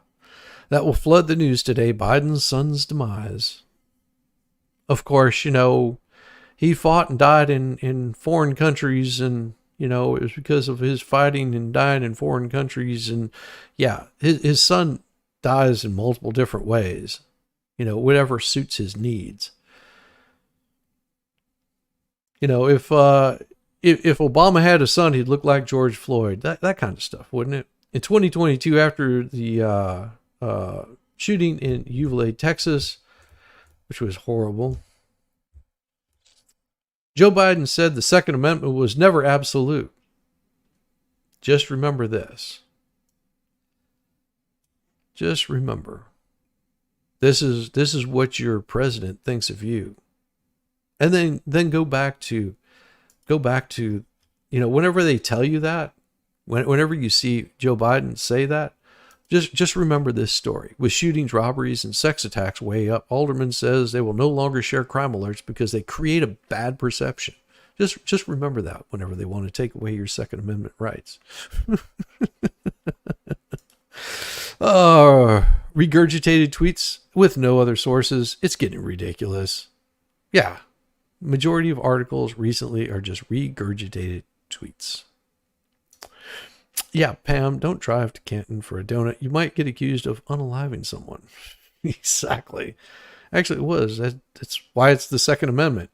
that will flood the news today. Biden's son's demise. Of course, he fought and died in foreign countries, and it was because of his fighting and dying in foreign countries. And yeah, his son dies in multiple different ways, whatever suits his needs. If Obama had a son, he'd look like George Floyd. That kind of stuff, wouldn't it? In 2022, after the shooting in Uvalde, Texas, which was horrible, Joe Biden said the Second Amendment was never absolute. Just remember this. Just remember. This is what your president thinks of you. And then go back to whenever they tell you that, whenever you see Joe Biden say that, just remember this story. With shootings, robberies, and sex attacks way up, Alderman says they will no longer share crime alerts because they create a bad perception. Just remember that whenever they want to take away your Second Amendment rights. Regurgitated tweets with no other sources. It's getting ridiculous. Yeah. Majority of articles recently are just regurgitated tweets. Yeah, Pam, don't drive to Canton for a donut. You might get accused of unaliving someone. Exactly. Actually, it was. That's why it's the Second Amendment.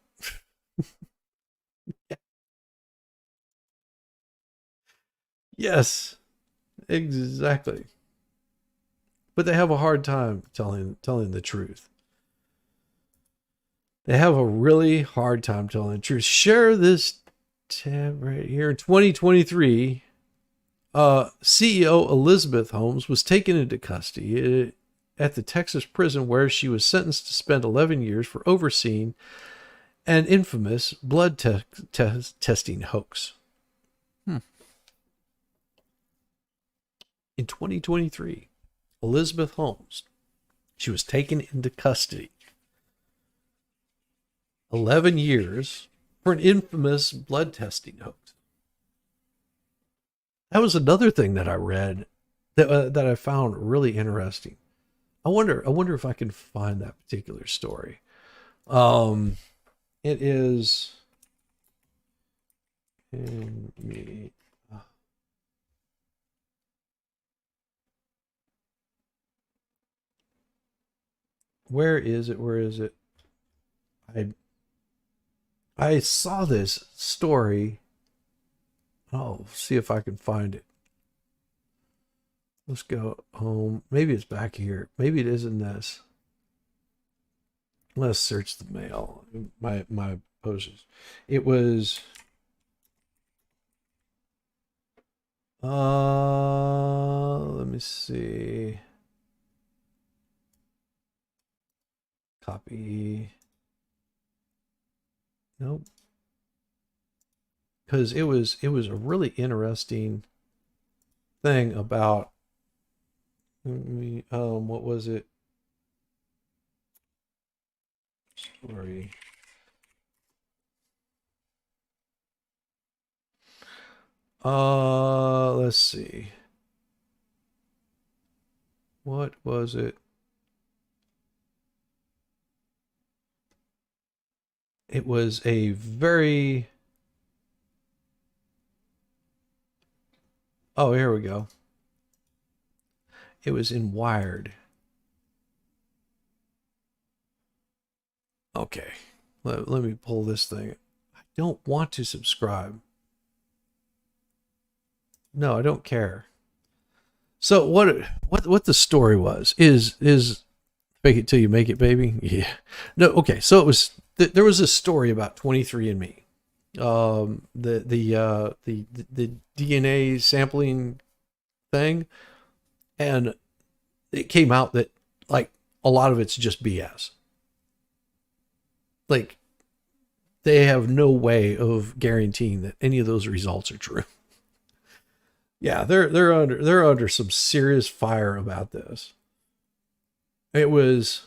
Yes, exactly. But they have a hard time telling the truth. They have a really hard time telling the truth. Share this tab right here. In 2023, CEO Elizabeth Holmes was taken into custody at the Texas prison where she was sentenced to spend 11 years for overseeing an infamous blood testing hoax. In 2023, Elizabeth Holmes, she was taken into custody. 11 years for an infamous blood testing hoax. That was another thing that I read that I found really interesting. I wonder if I can find that particular story. It is in me. Where is it? Where is it? I saw this story. I'll see if I can find it. Let's go home. Maybe it's back here. Maybe it is in this. Let's search the mail. My posters. It was let me see. Copy. Nope. Because it was a really interesting thing about what was it? Story. Let's see. What was it? It was a very... Oh, here we go. It was in Wired. Okay, let me pull this thing. I don't want to subscribe. No, I don't care. So what the story was is fake it till you make it, baby. Yeah. No, okay. So it was there was a story about 23andMe. The DNA sampling thing, and it came out that like a lot of it's just BS. Like they have no way of guaranteeing that any of those results are true. Yeah, they're under some serious fire about this. It was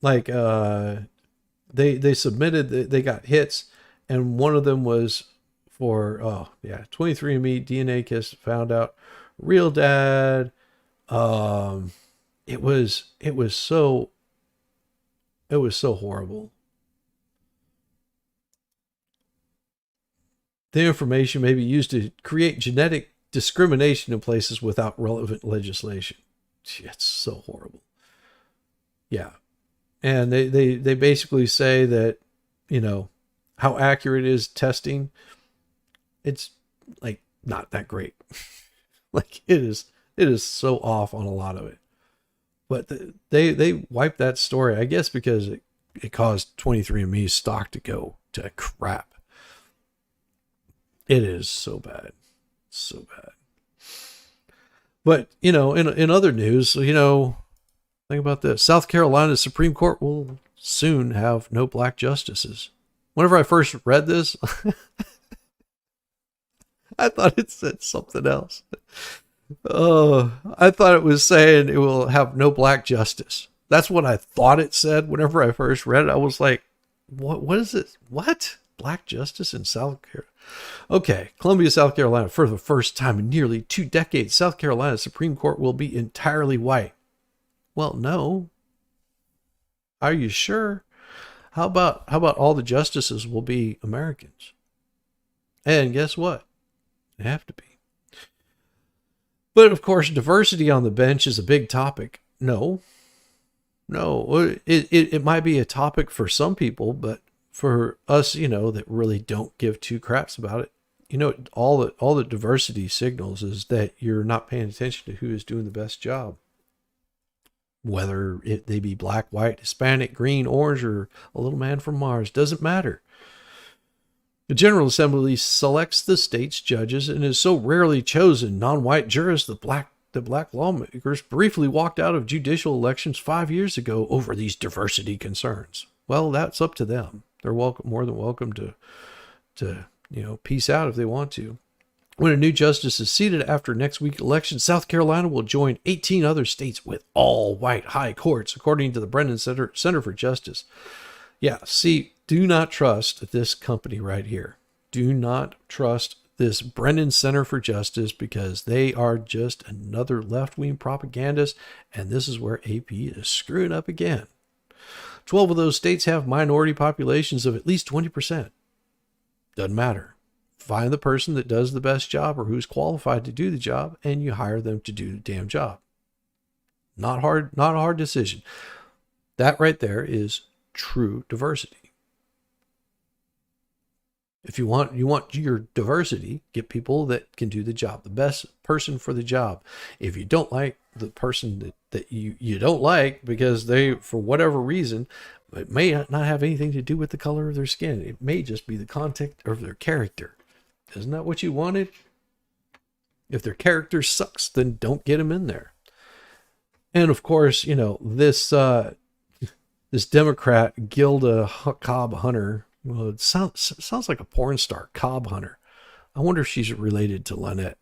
like they submitted, they got hits, and one of them was for 23andMe DNA kits found out real dad. It was so horrible. The information may be used to create genetic discrimination in places without relevant legislation. It's so horrible. Yeah. And they basically say that, you know, how accurate is testing. It's like not that great. Like it is so off on a lot of it. But they wiped that story, I guess, because it caused 23andMe's stock to go to crap. It is so bad. So bad. But, you know, in other news, you know, think about this. South Carolina's Supreme Court will soon have no black justices. Whenever I first read this, I thought it said something else. I thought it was saying it will have no black justice. That's what I thought it said whenever I first read it. I was like, what is it? What? Black justice in South Carolina? Okay, Columbia, South Carolina. For the first time in nearly 2 decades, South Carolina's Supreme Court will be entirely white. Well, no. Are you sure? How about all the justices will be Americans? And guess what? They have to be. But of course, diversity on the bench is a big topic. No, it might be a topic for some people, but for us, you know, that really don't give two craps about it, you know, all the diversity signals is that you're not paying attention to who is doing the best job. Whether they be black, white, Hispanic, green, orange, or a little man from Mars, doesn't matter. The General Assembly selects the state's judges and is so rarely chosen non-white jurists, the black lawmakers briefly walked out of judicial elections 5 years ago over these diversity concerns. Well, that's up to them. They're more than welcome to you know, peace out if they want to. When a new justice is seated after next week's election, South Carolina will join 18 other states with all-white high courts, according to the Brennan Center for Justice. Yeah, see, do not trust this company right here. Do not trust this Brennan Center for Justice, because they are just another left-wing propagandist, and this is where AP is screwing up again. 12 of those states have minority populations of at least 20%. Doesn't matter. Find the person that does the best job or who's qualified to do the job, and you hire them to do the damn job. Not a hard decision. That right there is true diversity. If you want your diversity, get people that can do the job, the best person for the job. If you don't like the person that you don't like because they, for whatever reason, it may not have anything to do with the color of their skin. It may just be the content of their character. Isn't that what you wanted? If their character sucks, then don't get them in there. And of course, you know, this Democrat, Gilda Cobb Hunter, well, it sounds like a porn star, Cobb Hunter. I wonder if she's related to Lynette.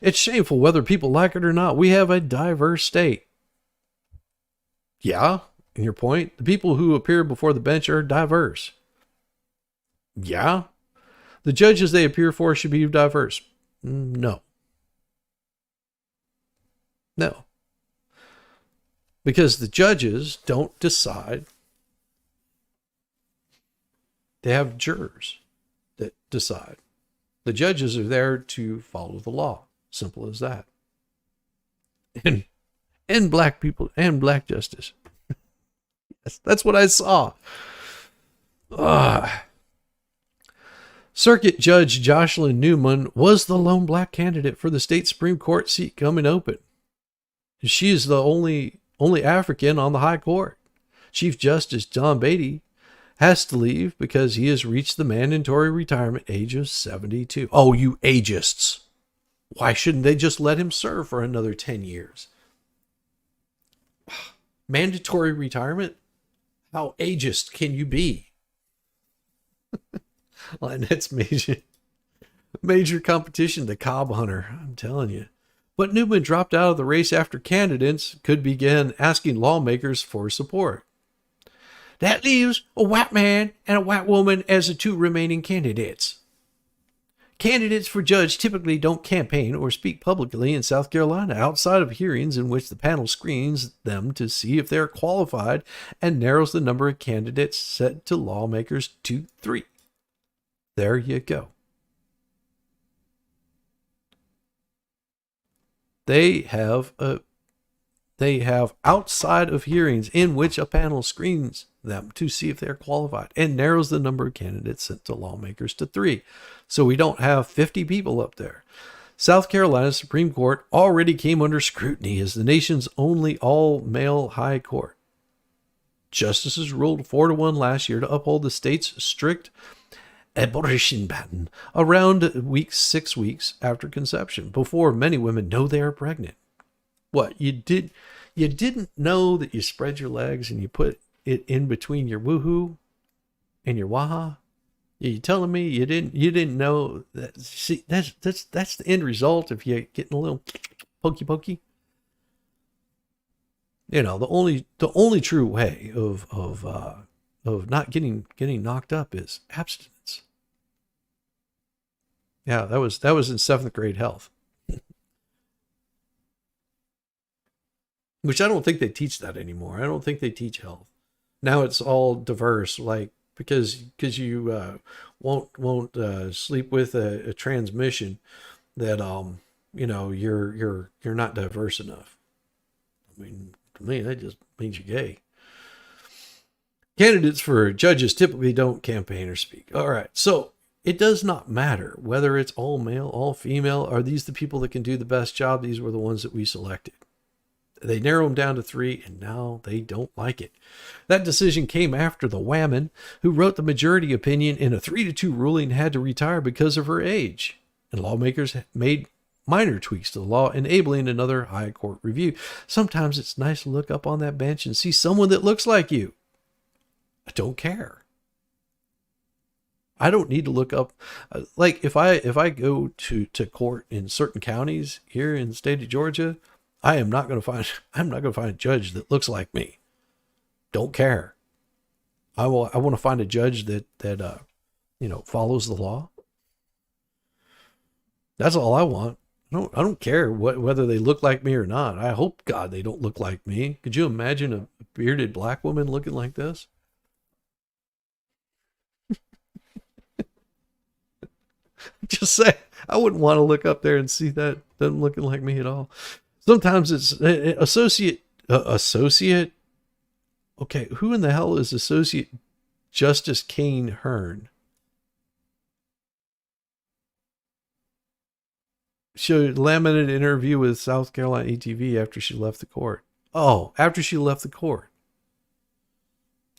It's shameful whether people like it or not. We have a diverse state. Yeah, and your point, the people who appear before the bench are diverse. Yeah. The judges they appear for should be diverse. No. No. Because the judges don't decide. They have jurors that decide. The judges are there to follow the law. Simple as that. And black people and black justice. That's what I saw. Circuit Judge Jocelyn Newman was the lone black candidate for the state Supreme Court seat coming open. She is the only African on the high court. Chief Justice John Beatty has to leave because he has reached the mandatory retirement age of 72. Oh, you ageists. Why shouldn't they just let him serve for another 10 years? Mandatory retirement? How ageist can you be? Lynette's major competition, the Cobb Hunter, I'm telling you. But Newman dropped out of the race after candidates could begin asking lawmakers for support. That leaves a white man and a white woman as the two remaining candidates. Candidates for judge typically don't campaign or speak publicly in South Carolina outside of hearings in which the panel screens them to see if they are qualified and narrows the number of candidates set to lawmakers to 3. There you go. They have outside of hearings in which a panel screens them to see if they're qualified and narrows the number of candidates sent to lawmakers to 3. So we don't have 50 people up there. South Carolina's Supreme Court already came under scrutiny as the nation's only all-male high court. Justices ruled 4-1 last year to uphold the state's strict abortion ban around 6 weeks after conception, before many women know they are pregnant. What, you didn't know that you spread your legs and you put it in between your woohoo and your waha? You telling me you didn't know that? See, that's the end result if you're getting a little pokey. You know, the only true way of not getting knocked up is abstinence. Yeah, that was in 7th grade health. Which I don't think they teach that anymore. I don't think they teach health. Now it's all diverse, like because you won't sleep with a transmission that you're not diverse enough. I mean, to me that just means you're gay. Candidates for judges typically don't campaign or speak. All right, so it does not matter whether it's all male, all female. Are these the people that can do the best job? These were the ones that we selected. They narrow them down to 3, and now they don't like it. That decision came after the Whammon, who wrote the majority opinion in a 3-2 ruling, had to retire because of her age. And lawmakers made minor tweaks to the law, enabling another high court review. Sometimes it's nice to look up on that bench and see someone that looks like you. I don't care. I don't need to look up. Like if I go to court in certain counties here in the state of Georgia, I'm not going to find a judge that looks like me. Don't care. I want to find a judge that follows the law. That's all I want. I don't care whether they look like me or not. I hope God they don't look like me. Could you imagine a bearded black woman looking like this? Just say, I wouldn't want to look up there and see that them looking like me at all. Sometimes it's associate. Okay, who in the hell is Associate Justice Kane Hearn? She lamented an interview with South Carolina ATV after she left the court. Oh, after she left the court.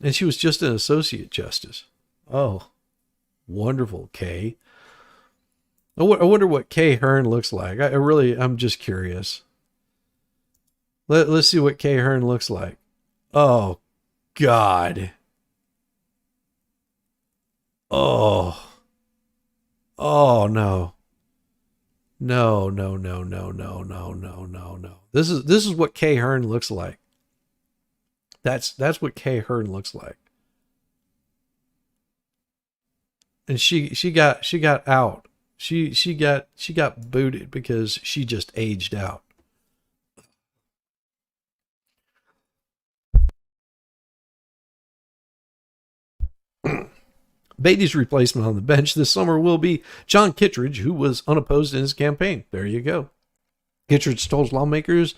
And she was just an associate justice. Oh, wonderful, Kay. I wonder what Kay Hearn looks like. I'm just curious. Let's see what Kay Hearn looks like. Oh, God. Oh. Oh, no. No. This is what Kay Hearn looks like. That's what Kay Hearn looks like. And she got out. She got booted because she just aged out. Beatty's replacement on the bench this summer will be John Kittredge, who was unopposed in his campaign. There you go. Kittredge told lawmakers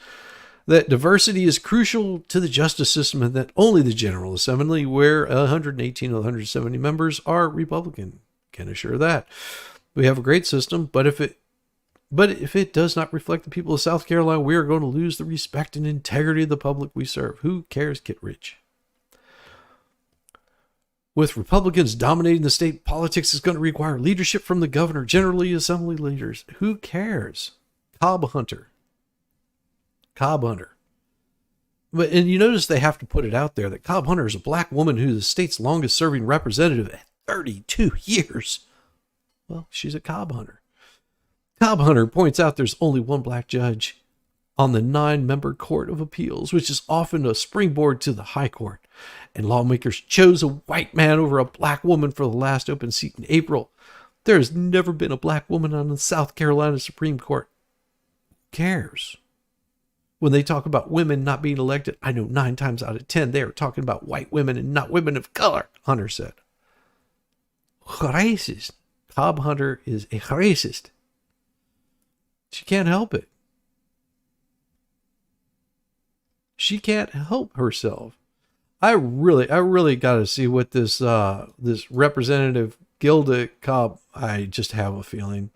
that diversity is crucial to the justice system and that only the General Assembly, where 118 of 170 members are Republican, can assure that. We have a great system, but if it does not reflect the people of South Carolina, we are going to lose the respect and integrity of the public we serve. Who cares, get rich? With Republicans dominating the state, politics is going to require leadership from the governor, generally assembly leaders. Who cares? Cobb Hunter. But, and you notice they have to put it out there that Cobb Hunter is a black woman who's the state's longest serving representative at 32 years. Well, she's a Cobb Hunter. Cobb Hunter points out there's only one black judge on the 9-member Court of Appeals, which is often a springboard to the High Court. And lawmakers chose a white man over a black woman for the last open seat in April. There has never been a black woman on the South Carolina Supreme Court. Who cares? When they talk about women not being elected, I know 9 times out of 10 they are talking about white women and not women of color, Hunter said. Racist. Cobb Hunter is a racist. She can't help it. She can't help herself. I really got to see what this Representative Gilda Cobb. I just have a feeling.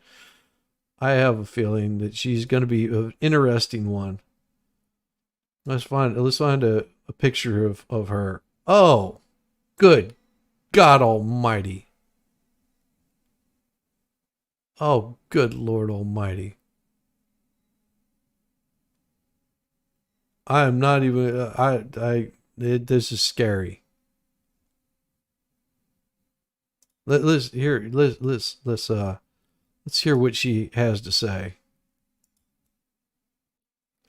I have a feeling that she's going to be an interesting one. Let's find a picture of her. Oh, good God Almighty. Oh, good Lord Almighty. I am not even. This is scary. Let's hear what she has to say.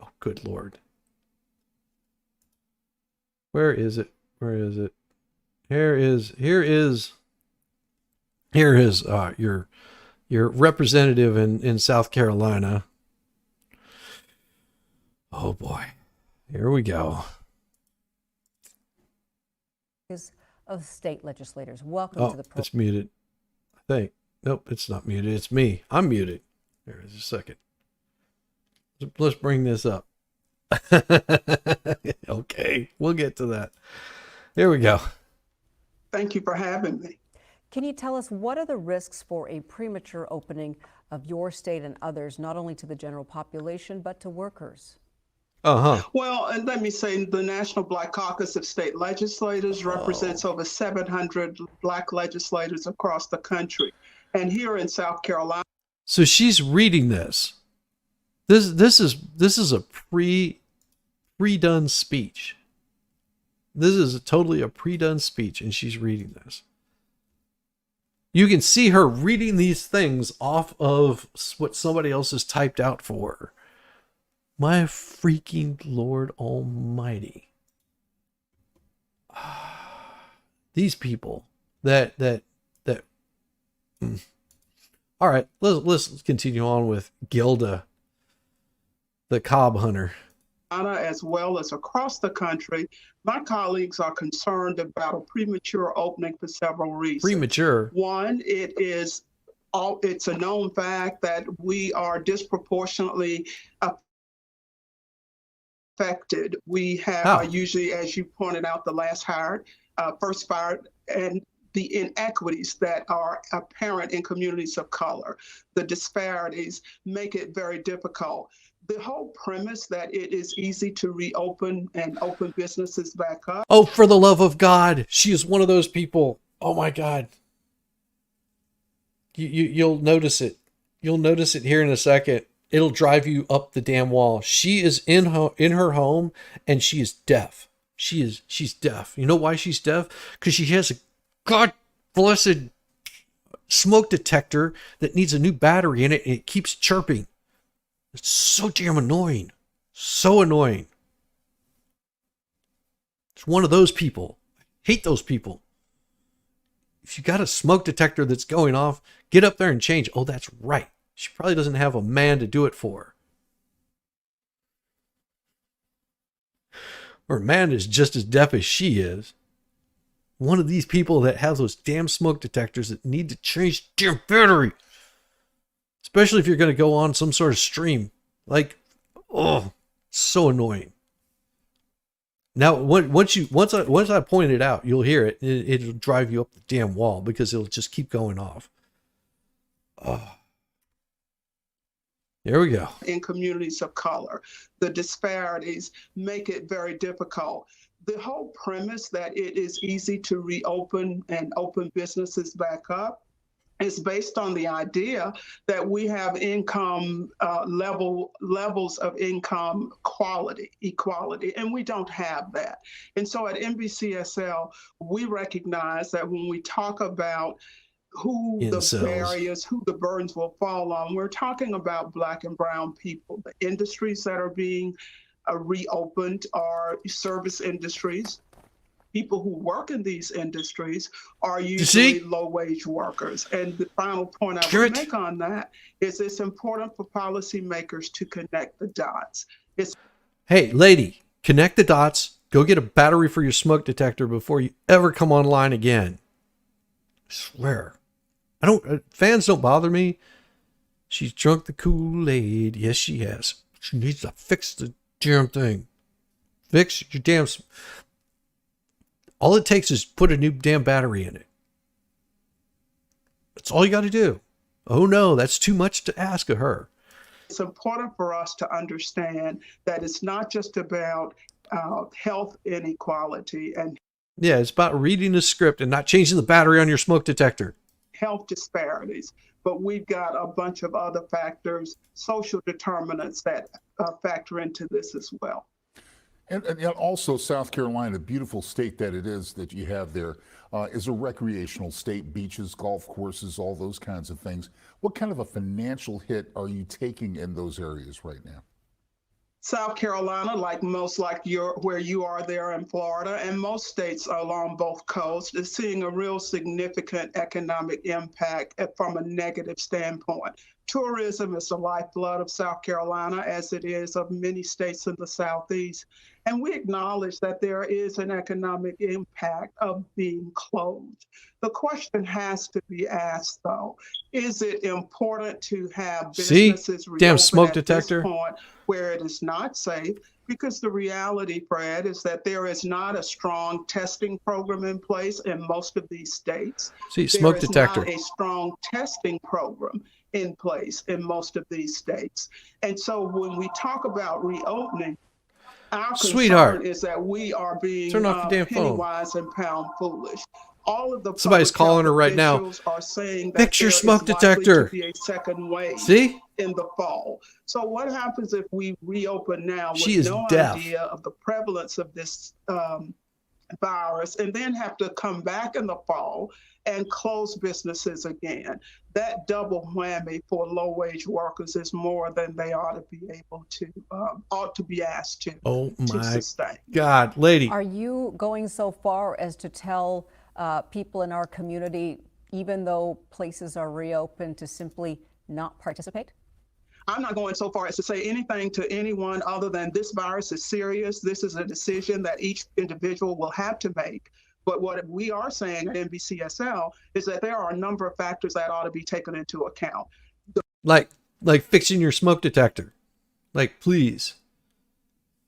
Oh, good Lord. Where is it? Here is your representative in South Carolina. Oh boy. Here we go. Of state legislators. Welcome to the program. It's muted. I think. Nope, it's not muted. It's me. I'm muted. There is a second. Let's bring this up. Okay, we'll get to that. Here we go. Thank you for having me. Can you tell us what are the risks for a premature opening of your state and others, not only to the general population, but to workers? Well, and let me say the National Black Caucus of State Legislators represents over 700 Black legislators across the country. And here in South Carolina. So she's reading this. This is a pre-done speech. This is totally a pre-done speech, and she's reading this. You can see her reading these things off of what somebody else has typed out for her. My freaking Lord Almighty. These people that All right, let's continue on with Gilda, the Cobb Hunter. As well as across the country, my colleagues are concerned about a premature opening for several reasons. Premature? One, it's a known fact that we are disproportionately affected. We have usually, as you pointed out, the last hired, first fired, and the inequities that are apparent in communities of color. The disparities make it very difficult. The whole premise that it is easy to reopen and open businesses back up. Oh, for the love of God. She is one of those people. Oh my God. You'll notice it. You'll notice it here in a second. It'll drive you up the damn wall. She is in her home and she is deaf. She's deaf. You know why she's deaf? Because she has a God blessed smoke detector that needs a new battery in it and it keeps chirping. It's so damn annoying. So annoying. It's one of those people. I hate those people. If you got a smoke detector that's going off, get up there and change. Oh, that's right. She probably doesn't have a man to do it for her. Or a man is just as deaf as she is. One of these people that have those damn smoke detectors that need to change damn battery. Especially if you're going to go on some sort of stream. Like, oh, So annoying. Now, once I point it out, you'll hear it. It'll drive you up the damn wall because it'll just keep going off. Oh. There we go. In communities of color, the disparities make it very difficult. The whole premise that it is easy to reopen and open businesses back up is based on the idea that we have income levels of income equality, and we don't have that. And so at NBCSL, we recognize that when we talk about who the barriers, who the burdens will fall on, we're talking about Black and brown people. The industries that are being reopened are service industries. People who work in these industries are usually low-wage workers. And the final point I would make on that is it's important for policymakers to connect the dots. Hey, lady, connect the dots. Go get a battery for your smoke detector before you ever come online again. I swear. Fans don't bother me. She's drunk the Kool-Aid. Yes, she has. She needs to fix the damn thing. Fix your damn... All it takes is put a new damn battery in it. That's all you got to do. Oh no, that's too much to ask of her. It's important for us to understand that it's not just about health inequality and it's about reading the script and not changing the battery on your smoke detector. Health disparities, but we've got a bunch of other factors, social determinants that factor into this as well. And also South Carolina, beautiful state that it is that you have there, is a recreational state, beaches, golf courses, all those kinds of things. What kind of a financial hit are you taking in those areas right now? South Carolina, where you are there in Florida, and most states along both coasts, is seeing a real significant economic impact from a negative standpoint. Tourism is the lifeblood of South Carolina, as it is of many states in the Southeast. And we acknowledge that there is an economic impact of being closed. The question has to be asked, though, is it important to have businesses damn smoke detector at this point where it is not safe? Because the reality, Brad, is that there is not a strong testing program in place in most of these states. Smoke detector. There is not a strong testing program in place in most of these states. And so when we talk about reopening, our concern is that we are being turn off your damn penny phone. Wise and pound foolish. All of the Somebody's calling her right now. Are saying that fix your smoke there is likely detector. to be a second wave in the fall. So what happens if we reopen now with no idea of the prevalence of this virus and then have to come back in the fall and close businesses again? That double whammy for low-wage workers is more than they ought to be able to, ought to be asked to. Oh my sustain. God, lady. Are you going so far as to tell people in our community, even though places are reopened, to simply not participate? I'm not going so far as to say anything to anyone other than this virus is serious. This is a decision that each individual will have to make. But what we are saying at NBCSL is that there are a number of factors that ought to be taken into account. Like fixing your smoke detector. Like, please.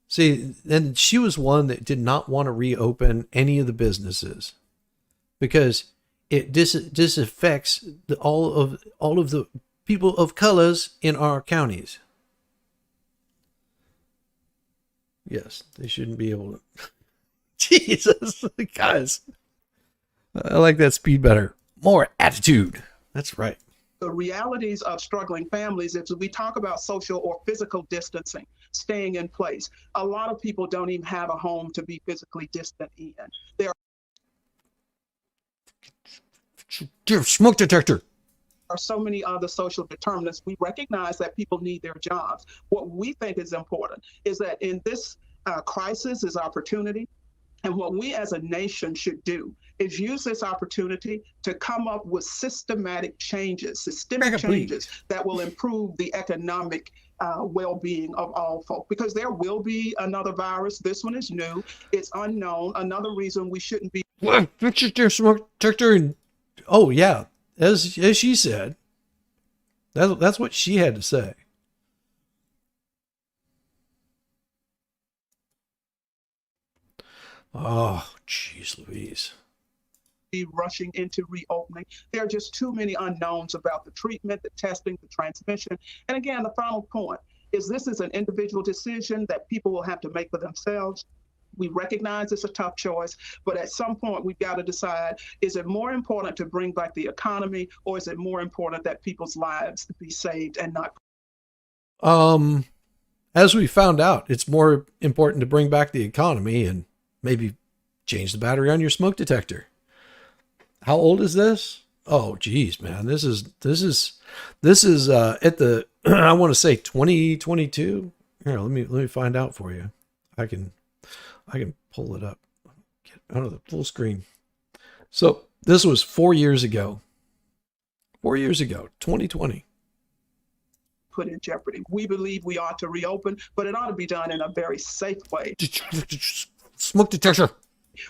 See, and she was one that did not want to reopen any of the businesses because it disaffects all of the people of colors in our counties. Yes, they shouldn't be able to. Jesus, guys. I like that speed better. More attitude. That's right. The realities of struggling families, if we talk about social or physical distancing, staying in place, a lot of people don't even have a home to be physically distant in. Dear smoke detector. Are so many other social determinants. We recognize that people need their jobs. What we think is important is that in this crisis is opportunity. And what we as a nation should do is use this opportunity to come up with systemic changes that will improve the economic well-being of all folk. Because there will be another virus. This one is new. It's unknown. Another reason we shouldn't be. Fix your smoke detector. And oh yeah, as she said, that's what she had to say. Oh, jeez Louise. Be rushing into reopening. There are just too many unknowns about the treatment, the testing, the transmission. And again, the final point is this is an individual decision that people will have to make for themselves. We recognize it's a tough choice, but at some point we've got to decide, is it more important to bring back the economy, or is it more important that people's lives be saved and not? As we found out, it's more important to bring back the economy and maybe change the battery on your smoke detector. How old is this? Oh, geez, man. This is at the, I want to say 2022. Here, let me find out for you. I can pull it up. Get out of the full screen. So this was 4 years ago. 4 years ago, 2020. Put in jeopardy. We believe we ought to reopen, but it ought to be done in a very safe way. Smoke detector.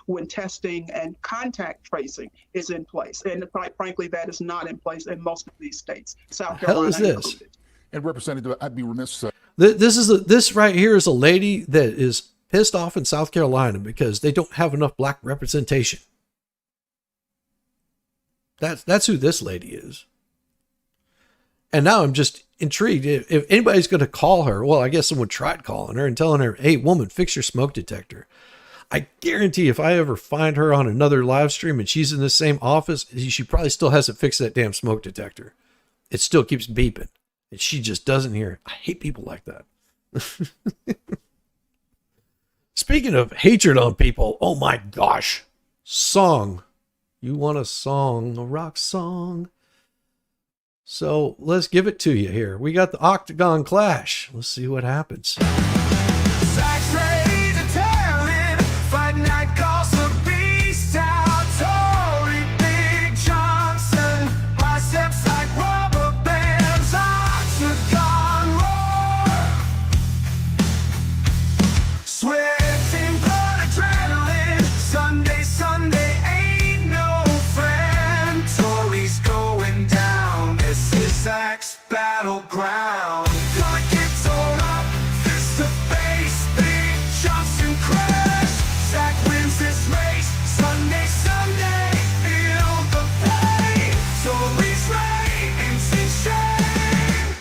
When testing and contact tracing is in place. And quite frankly, that is not in place in most of these states. South Carolina is this? included. And Representative, I'd be remiss. This right here is a lady that is pissed off in South Carolina because they don't have enough black representation. That's who this lady is. And now I'm just intrigued. If anybody's going to call her, well, I guess someone tried calling her and telling her, hey, woman, fix your smoke detector. I guarantee if I ever find her on another live stream and she's in the same office, she probably still hasn't fixed that damn smoke detector. It still keeps beeping. And she just doesn't hear it. I hate people like that. Speaking of hatred on people, oh my gosh. Song. You want a song, a rock song. So let's give it to you here. We got the Octagon Clash. Let's see what happens. Battleground. Gonna get torn up, fist to face, big Johnson crash. Zach wins this race, Sunday, feel the pain. So he's reigns in shame.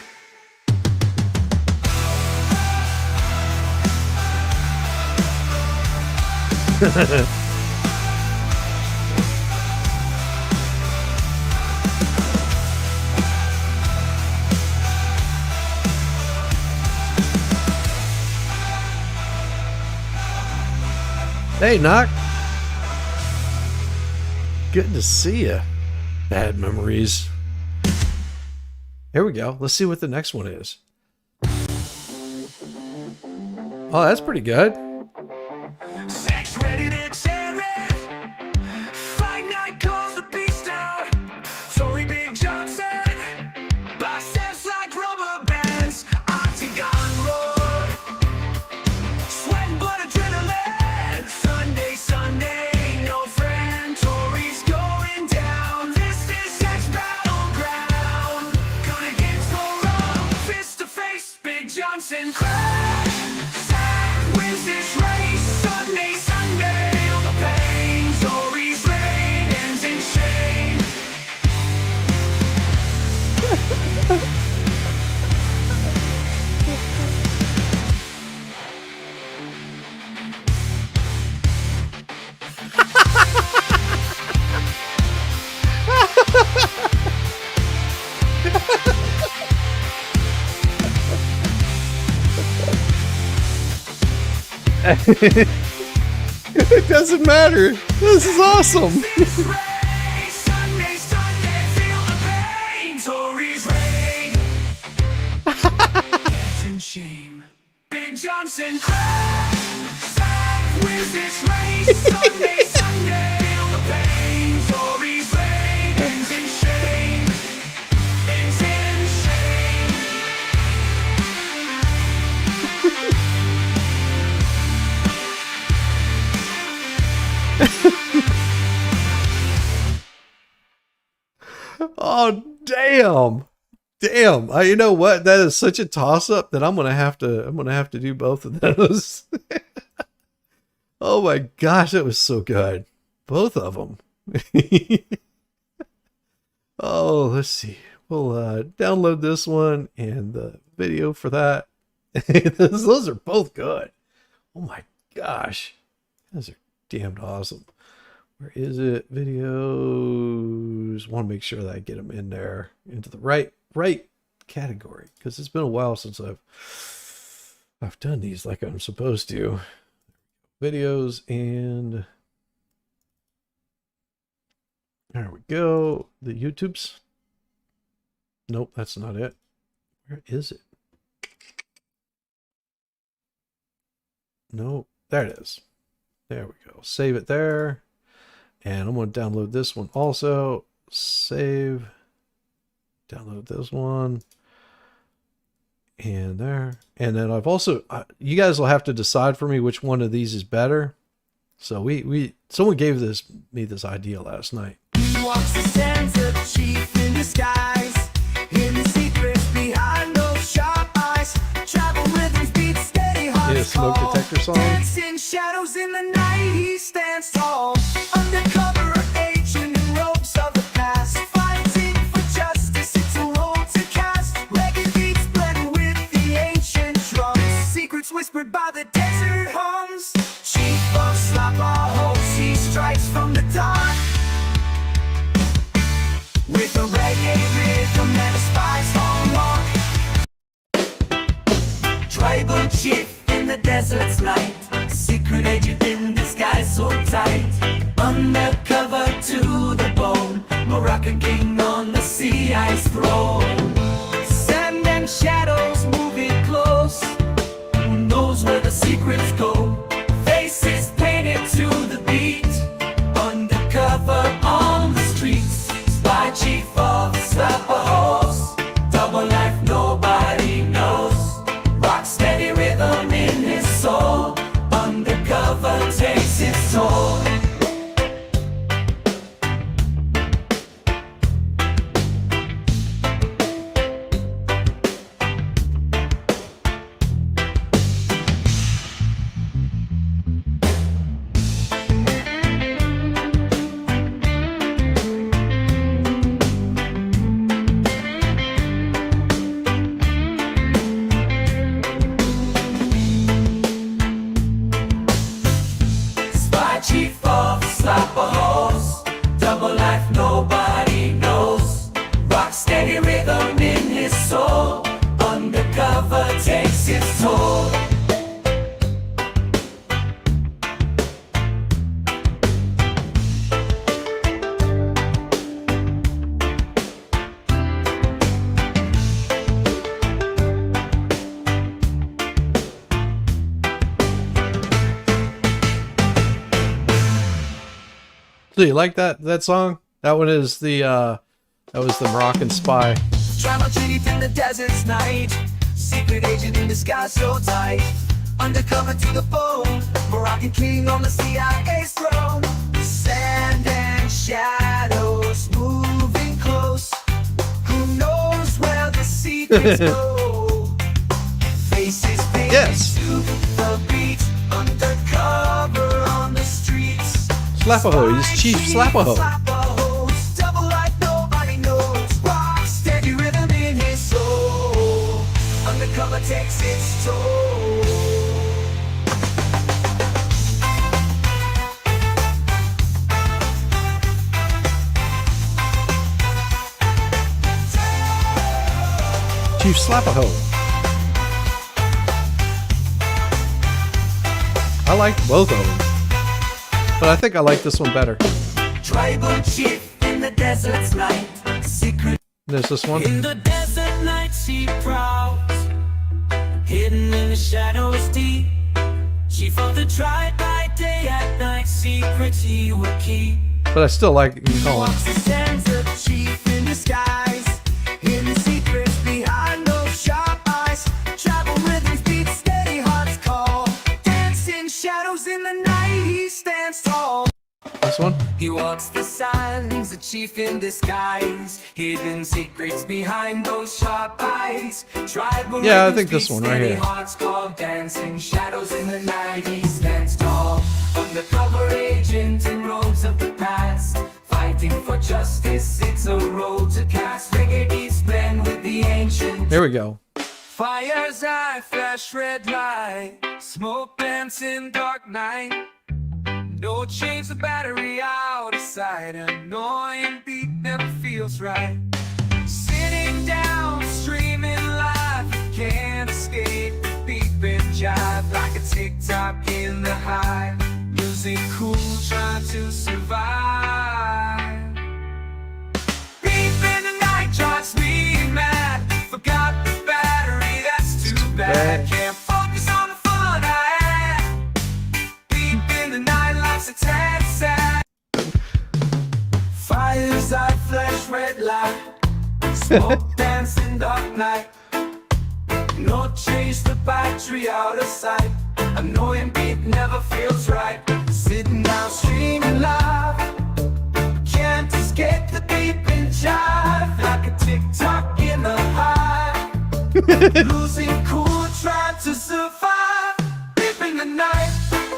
Hey, Knock. Good to see you. Bad memories. Here we go. Let's see what the next one is. Oh, that's pretty good. Zach's ready to tear it. Fight night calls the beast out. Tory Big Johnson. Biceps like rubber bands. Octagon roar. Sweat and blood adrenaline. Sunday, no friend. Tory's going down. This is Zach's battleground. Gonna get tore up. Fist to face, Big Johnson crash. Zach wins this race. Sunday, all the pain. Tory's reign ends in shame. It doesn't matter. This is awesome. This race, Sunday, feel the pain. Tory's reign ends in shame. Big Johnson crash. Zach wins this race. Sunday, feel the pain. Tory's reign ends in shame. Ends in shame. Oh, damn. You know what? That is such a toss up that I'm gonna have to do both of those. Oh my gosh, that was so good. Both of them. Oh, let's see. We'll download this one and the video for that. Those are both good. Oh my gosh. Those are damned awesome. Where is it? Videos. Want to make sure that I get them in there into the right category, because it's been a while since I've done these like I'm supposed to. Videos, and there we go. The YouTubes. Nope, that's not it. Where is it? No, there it is. There we go. Save it there. And I'm going to download this one also. Save. Download this one. And there. And then I've also, you guys will have to decide for me which one of these is better. So someone gave me this idea last night. Walks the sands of chief in disguise, hidden secrets behind those sharp eyes. Travel rhythms beat steady hearts. Yeah, smoke detector song. Dancing shadows in the night, he stands tall. Undercover agent in robes of the past, fighting for justice. It's a role to cast. Reggae beats blend with the ancient drums. Secrets whispered by the desert hums. Chief of Slapahos, he strikes from the dark. With a reggae rhythm and a spice hallmark. Tribal chief in the desert's light, secret agent in disguise so tight. Undercover to the bone, Moroccan king on the sea ice throne. Sand and shadows moving close, who knows where the secrets go? Faces painted to the beat, undercover on the streets. Spy chief of Slapahos, double life nobody knows. Rock steady rhythm in his soul, undercover takes its toll. Spy chief of Slapahos, double life nobody knows. Rock steady rhythm in his soul, undercover takes its toll. So you like that song? That one is that was the Moroccan Spy. Tribal chief in the desert's night, secret agent in disguise so tight. Undercover to the bone, Moroccan king on the CIA's throne. Sand and shadows moving close, who knows where the secrets go? Faces painted Yes. to the beat, undercover on the streets. Slapaho, he's Chief Slapaho. Slapahos, double life nobody knows. Rock steady rhythm in his soul, undercover takes its toll. Chief Slapaho. I like both of them, but I think I like this one better. Tribal chief in the desert's light, secret There's this one. in the desert night he prowls, hidden in the shadows deep. Chief of the tribe by day, at night secrets he will keep. But I still like Colin. Walks the sands of chief in disguise, hidden secrets behind those sharp eyes. Travel rhythms beat steady hearts call, dancing shadows in the night he stands tall. This one. He walks the silence of chief in disguise. Hidden secrets behind those sharp eyes. Tribal Yeah, I rhythms think this beat one right steady here. hearts called dancing shadows in the night. He stands tall, undercover agent in robes of the past. Fighting for justice, it's a road to cast. Rigidities blend with the ancient. Here we go. Fire's eye, flash red light. Smoke dance in dark night. No change the battery out of sight. Annoying beat never feels right. Sitting down, streaming live. Can't escape the beep and jive. Like a tick-tock in the hive. Music cool, trying to survive. Beep in the night drives me mad. Forgot the battery, that's too bad. Can't focus on the fun I had. Deep in the night, life's a tad sad. Fire's eye, flash red light. Smoke dance in dark night. No change the battery out of sight. Annoying beat never feels right. Sitting down, streaming live. Can't escape the beep and jive. Like a tick-tock in the hive. Losing cool, trying to survive. Beep in the night,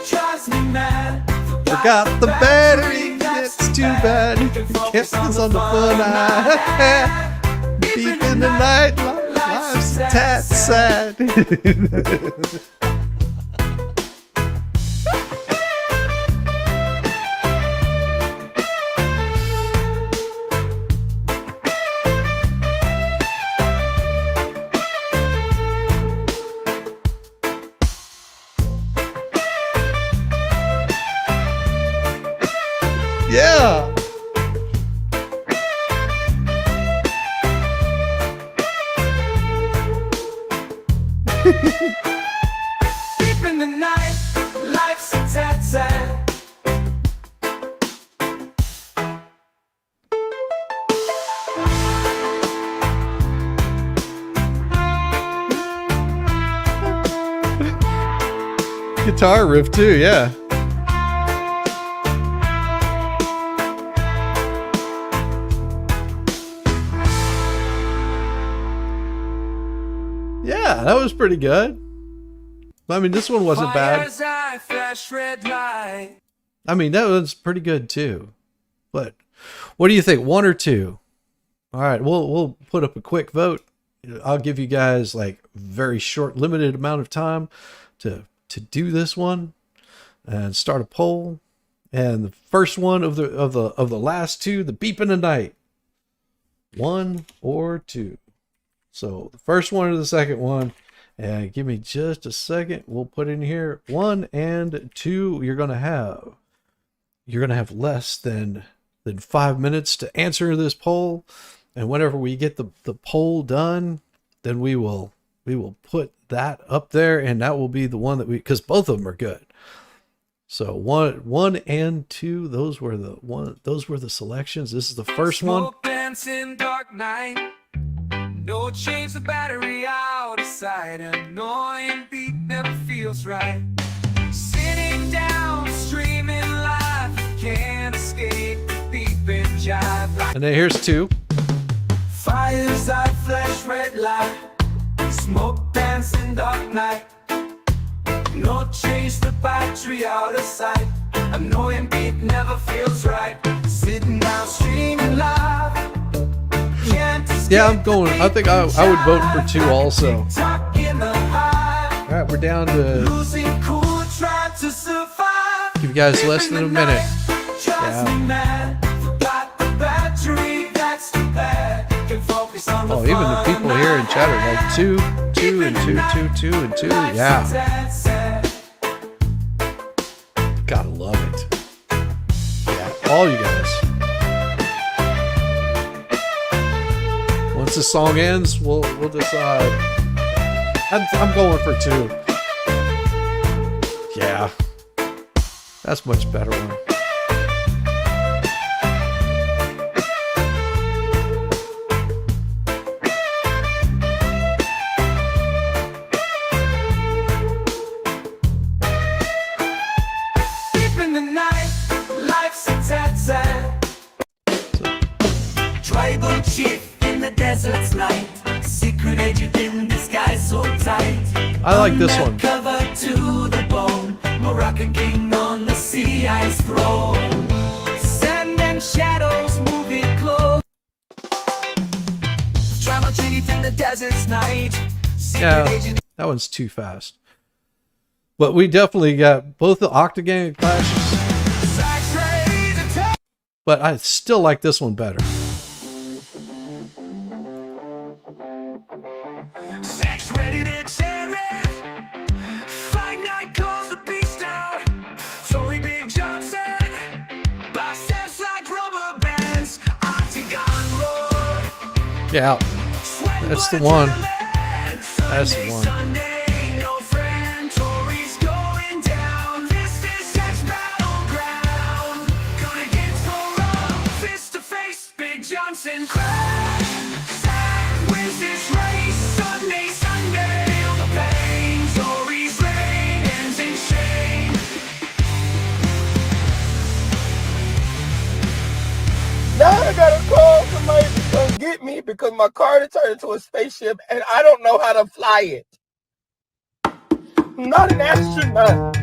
drives me mad. Forgot the battery, that's too bad. Can't focus on the fun I had. Deep in the night, life's a tad sad. Yeah. Deep in the night, life's a tad sad. Guitar riff too, yeah. Yeah, that was pretty good. I mean, this one wasn't bad. Fire's eye, flash red light. I mean, that was pretty good too. But what do you think? 1 or 2? All right, we'll put up a quick vote. I'll give you guys like very short, limited amount of time to do this one and start a poll. And the first one of the last 2, the beep in the night. 1 or 2. So the first one or the second one, and give me just a second. We'll put in here 1 and 2. You're gonna have less than 5 minutes to answer this poll, and whenever we get the poll done, then we will put that up there, and that will be the one that because both of them are good. So 1 and 2, those were the selections. This is the first one. Smoke dance in dark night. No change the battery out of sight. Annoying beat never feels right. Sitting down, streaming live. Can't escape the beep and jive. And then here's 2. Fire's eye, flash red light. Smoke dance in dark night. No change the battery out of sight. Annoying beat never feels right. Sitting down, streaming live. Yeah, I'm going. I think I would vote for 2 also. All right, we're down to give you guys less than a minute. Yeah. Oh, even the people here in chat are like 2, 2, and 2, 2, 2, and 2. Yeah. Gotta love it. Yeah, all you guys. Once the song ends, we'll decide. I'm going for 2. Yeah, that's much better one. Tribal chief in the desert's night, secret agent in disguise so tight. I like this one. Cover to the bone, Moroccan king on the sea ice throne. Sand and shadows moving close. Tribal chief in the desert's night. Yeah, that one's too fast. But we definitely got both the octagon clashes. But I still like this one better. Sex ready to cherry. Fight night calls the beast down. Tory Big Johnson. Biceps like rubber bands. Octagon roar. Yeah, that's the one. That's the one. Sunday, no friend. Tory's going down. This is sex battleground. Gonna get tore up. Fist to face. Big Johnson crash. Wins this race. Sunday on the pain. Tory's reign ends in shame. Now I gotta call somebody to come get me because my car turned into a spaceship and I don't know how to fly it. I'm not an astronaut.